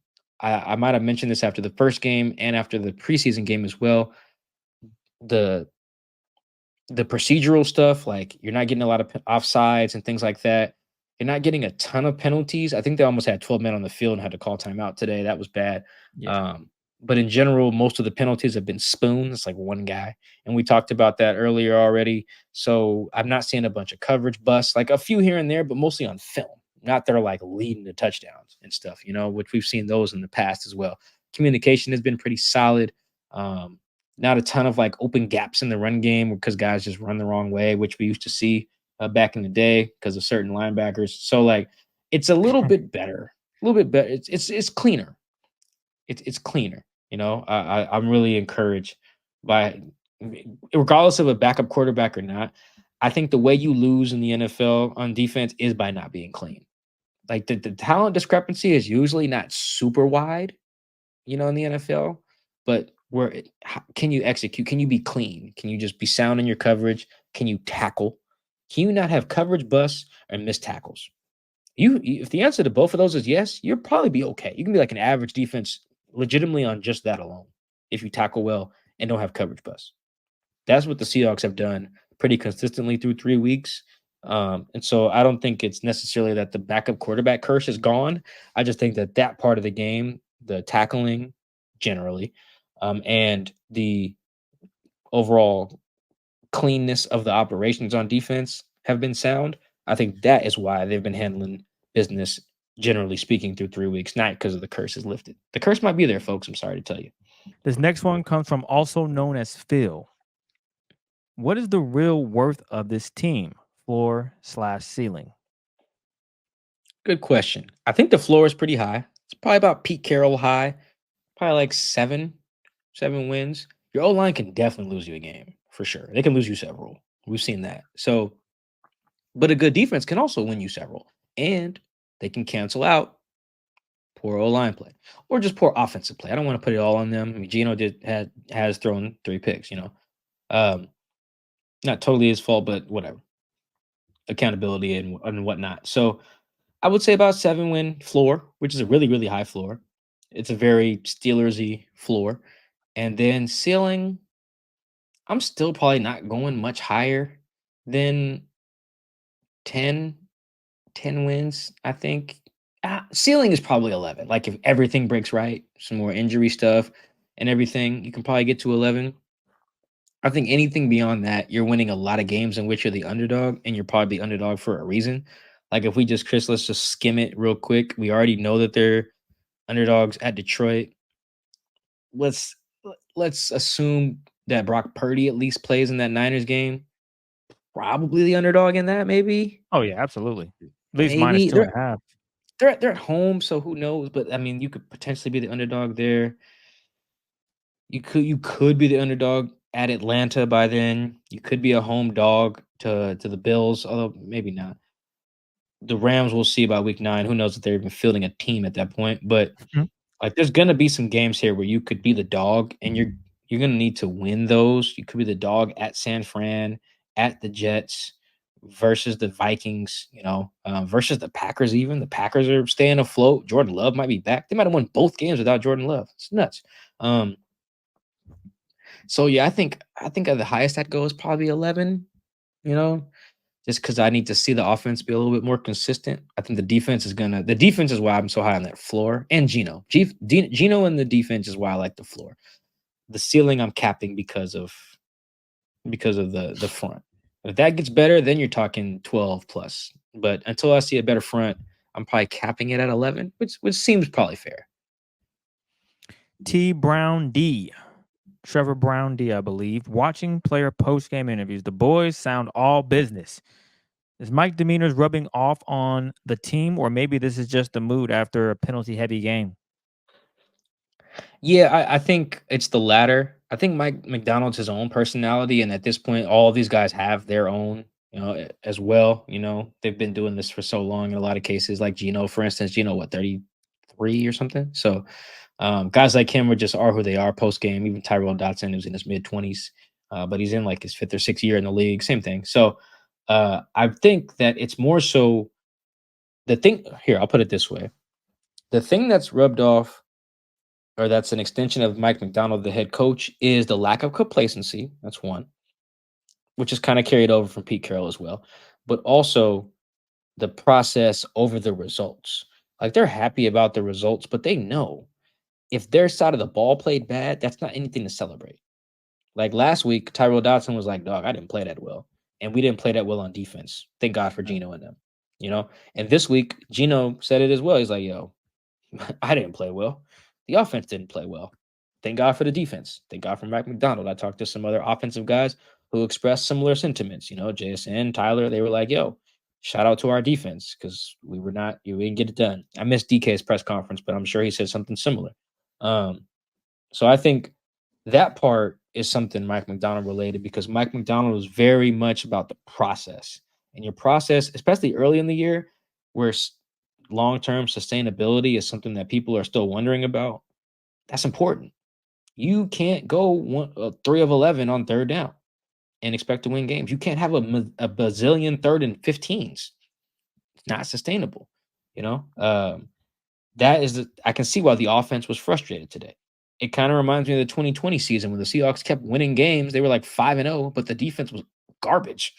[SPEAKER 2] I might have mentioned this after the first game and after the preseason game as well. The the procedural stuff, like you're not getting a lot of offsides and things like that. You're not getting a ton of penalties. I think they almost had 12 men on the field and had to call timeout today. That was bad.
[SPEAKER 3] Yeah.
[SPEAKER 2] But in general, most of the penalties have been spoons, like one guy. And we talked about that earlier already. So I'm not seeing a bunch of coverage busts, like a few here and there, but mostly on film. Not they're like leading the touchdowns and stuff, which we've seen those in the past as well. Communication has been pretty solid. Um, Not a ton of like open gaps in the run game because guys just run the wrong way, which we used to see back in the day because of certain linebackers. So like it's a little bit better, a little bit better. It's cleaner. It's cleaner. I'm really encouraged by regardless of a backup quarterback or not. I think the way you lose in the NFL on defense is by not being clean. Like the talent discrepancy is usually not super wide, in the NFL, but can you execute? Can you be clean? Can you just be sound in your coverage? Can you tackle? Can you not have coverage busts or missed tackles? If the answer to both of those is yes, you'll probably be okay. You can be like an average defense legitimately on just that alone if you tackle well and don't have coverage busts. That's what the Seahawks have done pretty consistently through 3 weeks. And so I don't think it's necessarily that the backup quarterback curse is gone. I just think that part of the game, the tackling generally, and the overall cleanness of the operations on defense have been sound. I think that is why they've been handling business, generally speaking, through 3 weeks, not because of the curse is lifted. The curse might be there, folks. I'm sorry to tell you.
[SPEAKER 3] This next one comes from also known as Phil. What is the real worth of this team? Floor/ceiling.
[SPEAKER 2] Good question. I think the floor is pretty high. It's probably about Pete Carroll high, probably like seven wins. Your O line can definitely lose you a game for sure. They can lose you several. We've seen that. So, but a good defense can also win you several, and they can cancel out poor O line play or just poor offensive play. I don't want to put it all on them. I mean, Gino has thrown 3 picks. Um, not totally his fault, but whatever. Accountability and whatnot. So I would say about 7 win floor, which is a really, really high floor. It's a very Steelersy floor. And then ceiling, I'm still probably not going much higher than 10, 10 wins, I think. Ceiling is probably 11. Like if everything breaks right, some more injury stuff and everything, you can probably get to 11. I think anything beyond that, you're winning a lot of games in which you're the underdog, and you're probably the underdog for a reason. Like if we just Chris, let's just skim it real quick. We already know that they're underdogs at Detroit. Let's let's assume that Brock Purdy at least plays in that Niners game. Probably the underdog in that, maybe.
[SPEAKER 3] Oh yeah, absolutely. At least minus
[SPEAKER 2] Maybe
[SPEAKER 3] two and a half.
[SPEAKER 2] they're at home, so who knows? But I mean, you could potentially be the underdog there. You could be the underdog at Atlanta by then. You could be a home dog to the Bills, although maybe not. The Rams we'll see about week 9. Who knows if they're even fielding a team at that point? But
[SPEAKER 3] Mhm.
[SPEAKER 2] like there's gonna be some games here where you could be the dog and you're gonna need to win those. You could be the dog at San Fran, at the Jets, versus the Vikings, versus the Packers even. The Packers are staying afloat. Jordan Love might be back. They might have won both games without Jordan Love. It's nuts. Um, so yeah, I think at the highest I'd go is probably 11, you know. just because I need to see the offense be a little bit more consistent. I think the defense is why I'm so high on that floor. And Gino and the defense is why I like the floor. The ceiling I'm capping because of the front. If that gets better, then you're talking 12 plus. But until I see a better front, I'm probably capping it at 11, which seems probably fair.
[SPEAKER 3] T. Brown D. Trevor Brown D, I believe. Watching player post-game interviews. The boys sound all business. Is Mike demeanors rubbing off on the team, or maybe this is just the mood after a penalty-heavy game?
[SPEAKER 2] Yeah, I think it's the latter. I think Mike McDonald's his own personality, and at this point, all of these guys have their own, as well. They've been doing this for so long in a lot of cases. Like Gino, for instance, Gino, what 33 or something. So, guys like him are who they are post game. Even Tyrell Dotson, who's in his mid 20s, but he's in like his 5th or 6th year in the league. Same thing. So, I think that it's more so the thing here. I'll put it this way: the thing that's rubbed off or that's an extension of Mike Macdonald, the head coach, is the lack of complacency. That's one, which is kind of carried over from Pete Carroll as well, but also the process over the results. Like they're happy about the results, but they know if their side of the ball played bad, that's not anything to celebrate. Like last week, Tyrell Dodson was like, "Dog, I didn't play that well, and we didn't play that well on defense. Thank God for Gino and them." And this week, Gino said it as well. He's like, "Yo, I didn't play well. The offense didn't play well. Thank God for the defense. Thank God for Mike Macdonald." I talked to some other offensive guys who expressed similar sentiments. JSN, Tyler, they were like, "Yo, shout out to our defense because we didn't get it done." I missed DK's press conference, but I'm sure he said something similar. So I think that part is something Mike Macdonald related because Mike Macdonald was very much about the process. And your process, especially early in the year, where long-term sustainability is something that people are still wondering about, that's important. You can't go 3 of 11 on third down and expect to win games. You can't have a bazillion 3rd and 15s. It's not sustainable. I can see why the offense was frustrated today. It kind of reminds me of the 2020 season when the Seahawks kept winning games. They were like 5-0, but the defense was garbage.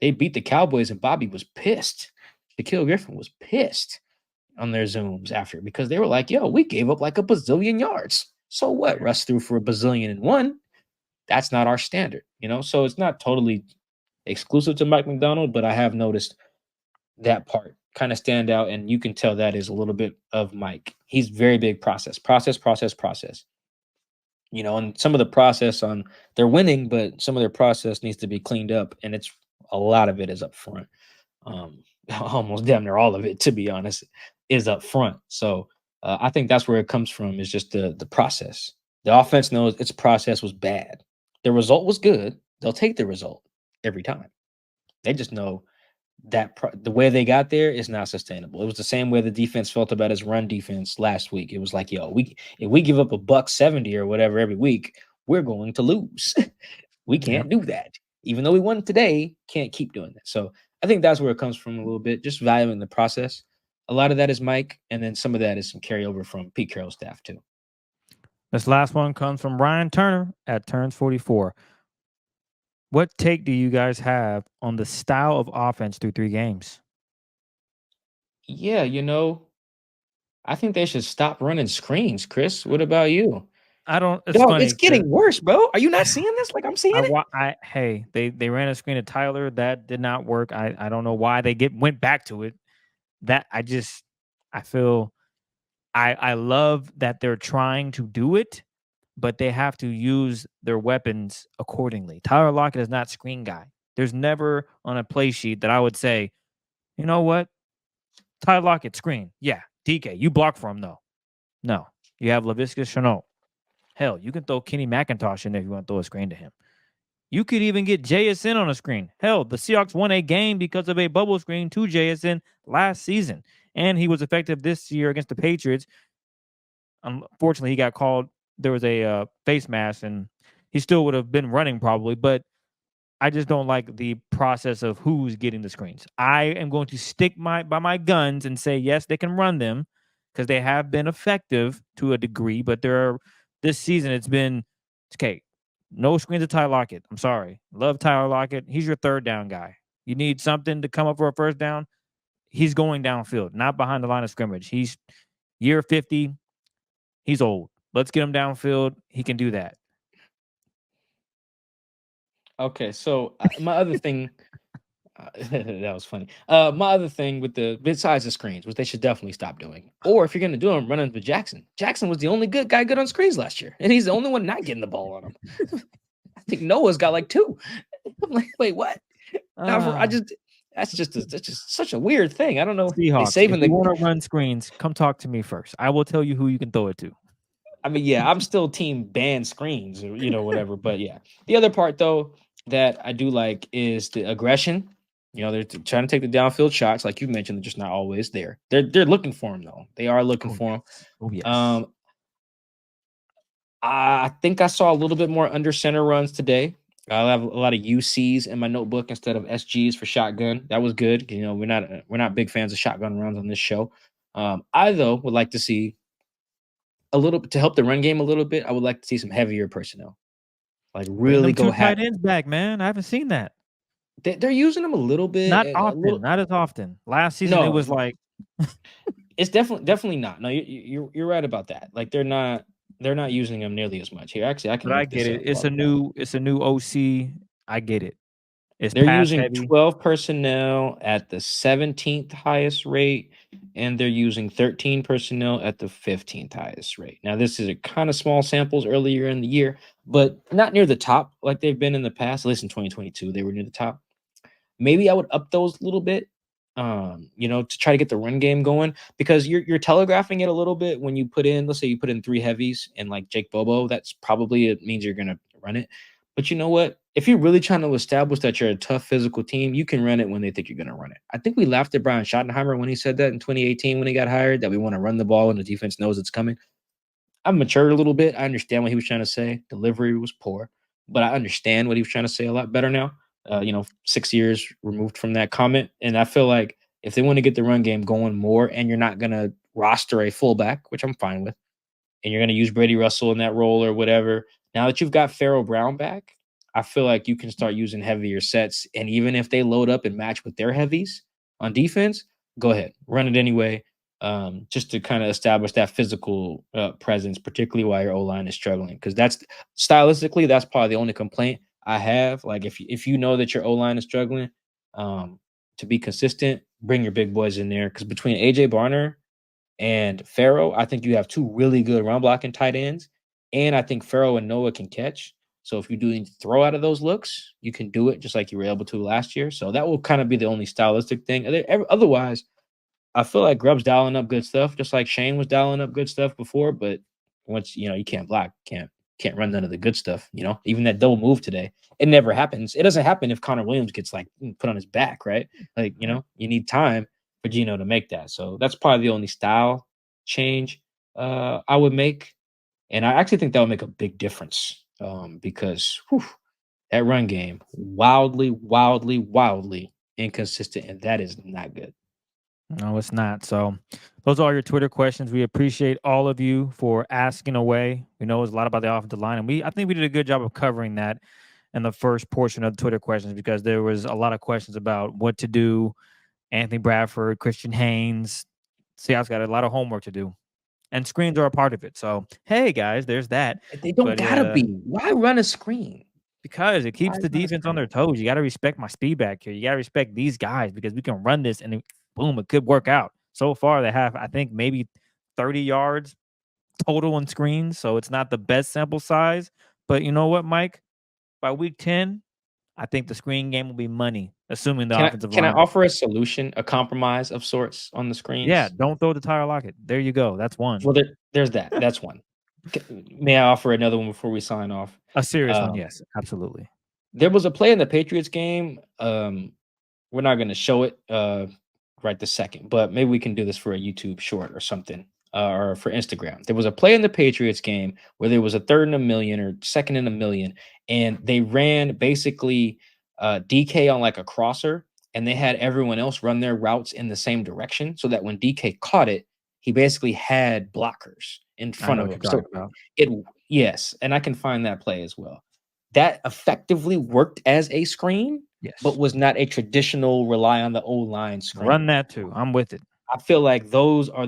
[SPEAKER 2] They beat the Cowboys, and Bobby was pissed. Shaquille Griffin was pissed on their Zooms after because they were like, "Yo, we gave up like a bazillion yards. So what? Russ threw for a bazillion and one. That's not our standard, So it's not totally exclusive to Mike Macdonald, but I have noticed that part kind of stand out, and you can tell that is a little bit of Mike. He's very big process. And some of the process they're winning, but some of their process needs to be cleaned up, and it's a lot of it is up front. Almost damn near all of it, to be honest, is up front. So I think that's where it comes from, is just the process. The offense knows its process was bad. The result was good. They'll take the result every time. They just know that the way they got there is not sustainable. It was the same way the defense felt about its run defense last week. It was like, yo, if we give up a $170 or whatever every week, we're going to lose. We can't do that. Even though we won today, can't keep doing that. So I think that's where it comes from a little bit, just valuing the process. A lot of that is Mike, and then some of that is some carryover from Pete Carroll's staff too.
[SPEAKER 3] This last one comes from Ryan Turner at Turns44. What take do you guys have on the style of offense through 3 games?
[SPEAKER 2] Yeah, I think they should stop running screens, Chris. What about you?
[SPEAKER 3] It's
[SPEAKER 2] Dog,
[SPEAKER 3] funny.
[SPEAKER 2] it's getting worse, bro. Are you not seeing this? Like I'm seeing it.
[SPEAKER 3] Hey, they ran a screen to Tyler that did not work. I don't know why they went back to it. That I feel I love that they're trying to do it, but they have to use their weapons accordingly. Tyler Lockett is not screen guy. There's never on a play sheet that I would say, you know what, Tyler Lockett screen. Yeah, DK, you block for him though. No, you have Laviska Shenault. Hell, you can throw Kenny McIntosh in there if you want to throw a screen to him. You could even get JSN on a screen. Hell, the Seahawks won a game because of a bubble screen to JSN last season. And he was effective this year against the Patriots. Unfortunately, he got called. There was a face mask, and he still would have been running probably. But I just don't like the process of who's getting the screens. I am going to stick by my guns and say, yes, they can run them because they have been effective to a degree. But this season, it's been, okay, no screens to Tyler Lockett. I'm sorry. Love Tyler Lockett. He's your third down guy. You need something to come up for a first down. He's going downfield, not behind the line of scrimmage. He's year 50. He's old. Let's get him downfield. He can do that.
[SPEAKER 2] Okay, so my other thing that was funny. My other thing with the besides the screens, which they should definitely stop doing, or if you're gonna do them, run into Jackson. Jackson was the only good guy good on screens last year, and he's the only one not getting the ball on him. I think Noah's got like 2. I'm like, wait, what? I just that's just such a weird thing. I don't know. They
[SPEAKER 3] Seahawks, if
[SPEAKER 2] saving
[SPEAKER 3] you
[SPEAKER 2] the.
[SPEAKER 3] want to run screens, come talk to me first. I will tell you who you can throw it to.
[SPEAKER 2] I mean, yeah, I'm still team ban screens or whatever. But yeah, the other part though that I do like is the aggression. They're trying to take the downfield shots, like you mentioned. They're just not always there. They're looking for him though. They are looking
[SPEAKER 3] Oh,
[SPEAKER 2] for him.
[SPEAKER 3] oh yes.
[SPEAKER 2] I think I saw a little bit more under center runs today. I'll have a lot of UCs in my notebook instead of SGs for shotgun. That was good. We're not big fans of shotgun runs on this show. I though would like to see a little bit to help the run game a little bit. I would like to see some heavier personnel, like
[SPEAKER 3] Bring
[SPEAKER 2] really
[SPEAKER 3] them
[SPEAKER 2] go
[SPEAKER 3] 2 tight ends back, man. I haven't seen that.
[SPEAKER 2] They're using them a little bit,
[SPEAKER 3] Not
[SPEAKER 2] a
[SPEAKER 3] often.
[SPEAKER 2] little.
[SPEAKER 3] Not as often. Last season, it
[SPEAKER 2] No,
[SPEAKER 3] was like
[SPEAKER 2] it's definitely not. No, you're right about that. Like they're not using them nearly as much. Here, actually, I can
[SPEAKER 3] but I
[SPEAKER 2] look this
[SPEAKER 3] get it.
[SPEAKER 2] up.
[SPEAKER 3] It's a new OC. I get it. It's
[SPEAKER 2] They're
[SPEAKER 3] pass
[SPEAKER 2] using
[SPEAKER 3] heavy.
[SPEAKER 2] 12 personnel at the 17th highest rate, and they're using 13 personnel at the 15th highest rate. Now, this is a kind of small samples earlier in the year, but not near the top like they've been in the past. At least in 2022, they were near the top. Maybe I would up those a little bit, to try to get the run game going because you're telegraphing it a little bit when you put in, let's say you put in 3 heavies and like Jake Bobo, that's probably it means you're gonna run it. But you know what? If you're really trying to establish that you're a tough physical team, you can run it when they think you're gonna run it. I think we laughed at Brian Schottenheimer when he said that in 2018 when he got hired that we want to run the ball and the defense knows it's coming. I've matured a little bit. I understand what he was trying to say. Delivery was poor, but I understand what he was trying to say a lot better now. 6 years removed from that comment, and I feel like if they want to get the run game going more, and you're not gonna roster a fullback, which I'm fine with, and you're gonna use Brady Russell in that role or whatever. Now that you've got Farrell Brown back, I feel like you can start using heavier sets, and even if they load up and match with their heavies on defense, go ahead, run it anyway just to kind of establish that physical presence, particularly while your O line is struggling. Because that's stylistically, that's probably the only complaint I have. Like if you know that your O line is struggling, to be consistent, bring your big boys in there. Because between AJ Barner and Farrow, I think you have 2 really good run blocking tight ends, and I think Farrow and Noah can catch. So if you do need to throw out of those looks, you can do it just like you were able to last year. So that will kind of be the only stylistic thing. Otherwise, I feel like Grubb's dialing up good stuff, just like Shane was dialing up good stuff before. But once you can't block, can't run none of the good stuff. Even that double move today, it never happens. It doesn't happen if Connor Williams gets like put on his back, right? Like you need time for Gino to make that. So that's probably the only style change I would make, and I actually think that would make a big difference because that run game wildly, wildly, wildly inconsistent, and that is not good.
[SPEAKER 3] No, it's not. So, those are all your Twitter questions. We appreciate all of you for asking away. We know it's a lot about the offensive line, and I think we did a good job of covering that in the first portion of the Twitter questions because there was a lot of questions about what to do. Anthony Bradford, Christian Haynes. Seattle's got a lot of homework to do, and screens are a part of it. So, hey guys, there's that.
[SPEAKER 2] They don't
[SPEAKER 3] But
[SPEAKER 2] gotta be. Why run a screen?
[SPEAKER 3] because it
[SPEAKER 2] Why
[SPEAKER 3] keeps the
[SPEAKER 2] run a
[SPEAKER 3] defense on their
[SPEAKER 2] screen?
[SPEAKER 3] toes. You got to respect my speed back here. You got to respect these guys because we can run this and boom, it could work out. So far, they have, I think, maybe 30 yards total on screens. So it's not the best sample size. But you know what, Mike? By week 10, I think the screen game will be money, assuming the offensive
[SPEAKER 2] Can I
[SPEAKER 3] line.
[SPEAKER 2] offer a solution, a compromise of sorts on the
[SPEAKER 3] Yeah,
[SPEAKER 2] screens?
[SPEAKER 3] don't throw the Tyler Lockett. There you go. That's one.
[SPEAKER 2] Well, there's that. That's one. May I offer another one before we sign off?
[SPEAKER 3] A serious one,
[SPEAKER 2] Um,
[SPEAKER 3] yes, absolutely.
[SPEAKER 2] there was a play in the Patriots game. We're not going to show it right this second, but maybe we can do this for a YouTube short or something, or for Instagram. There was a play in the Patriots game where there was a 3rd and a million or 2nd and a million, and they ran basically DK on like a crosser, and they had everyone else run their routes in the same direction so that when DK caught it, he basically had blockers in
[SPEAKER 3] I
[SPEAKER 2] front
[SPEAKER 3] know
[SPEAKER 2] of
[SPEAKER 3] what you're
[SPEAKER 2] him. So
[SPEAKER 3] talking about.
[SPEAKER 2] it yes, and I can find that play as well. That effectively worked as a screen,
[SPEAKER 3] Yes.
[SPEAKER 2] but was not a traditional rely on the O-line screen.
[SPEAKER 3] Run that too. I'm with it.
[SPEAKER 2] I feel like those are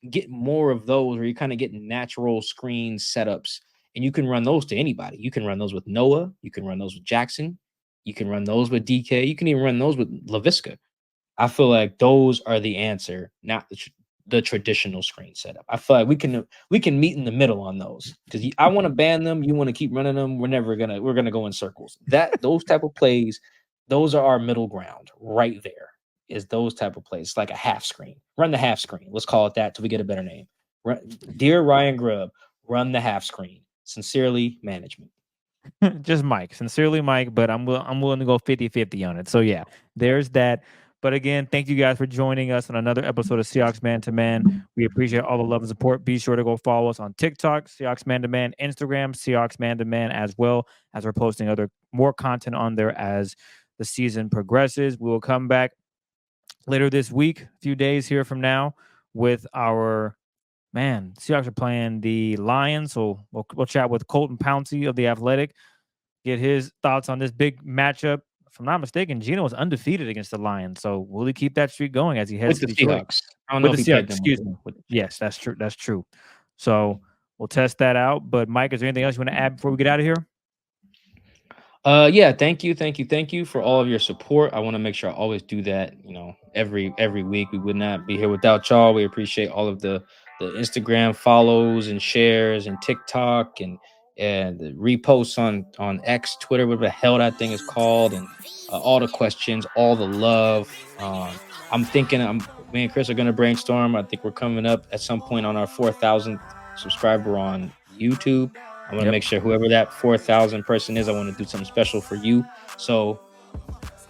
[SPEAKER 2] get more of those where you kind of get natural screen setups, and you can run those to anybody. You can run those with Noah. You can run those with Jackson. You can run those with DK. You can even run those with LaVisca. I feel like those are the answer, not the traditional screen setup. I feel like we can meet in the middle on those because I want to ban them. You want to keep running them. We're gonna go in circles. Those type of plays, those are our middle ground right there. Is those type of plays like a half screen? Run the half screen. Let's call it that till we get a better name. Dear Ryan Grubb, run the half screen. Sincerely, management.
[SPEAKER 3] Just Mike. Sincerely, Mike, but I'm willing to go 50-50 on it. So yeah, there's that. But again, thank you guys for joining us on another episode of Seahawks Man to Man. We appreciate all the love and support. Be sure to go follow us on TikTok, Seahawks Man to Man, Instagram, Seahawks Man to Man, as well as we're posting more content on there as the season progresses. We will come back later this week, a few days here from now, with our Seahawks are playing the Lions. So we'll chat with Colton Pouncey of The Athletic, get his thoughts on this big matchup. If I'm not mistaken, Gino was undefeated against the Lions. So will he keep that streak going as he heads to
[SPEAKER 2] With the
[SPEAKER 3] Detroit?
[SPEAKER 2] Seahawks. I don't know
[SPEAKER 3] With
[SPEAKER 2] if
[SPEAKER 3] the
[SPEAKER 2] he
[SPEAKER 3] Seahawks,
[SPEAKER 2] played them.
[SPEAKER 3] excuse me. Yes, that's true. That's true. So we'll test that out. But Mike, is there anything else you want to add before we get out of here?
[SPEAKER 2] Yeah, thank you for all of your support. I want to make sure I always do that, every week. We would not be here without y'all. We appreciate all of the Instagram follows and shares and TikTok and the reposts on X, Twitter, whatever the hell that thing is called, and all the questions, all the love. I'm thinking me and Chris are going to brainstorm. I think we're coming up at some point on our 4,000th subscriber on YouTube. I want to make sure whoever that 4,000 person is, I want to do something special for you. So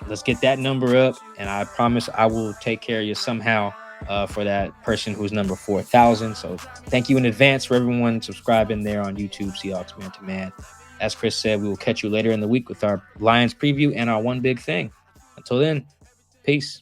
[SPEAKER 2] let's get that number up, and I promise I will take care of you somehow for that person who's number 4,000. So thank you in advance for everyone subscribing there on YouTube, Seahawks Man to Man. As Chris said, we will catch you later in the week with our Lions preview and our one big thing. Until then, peace.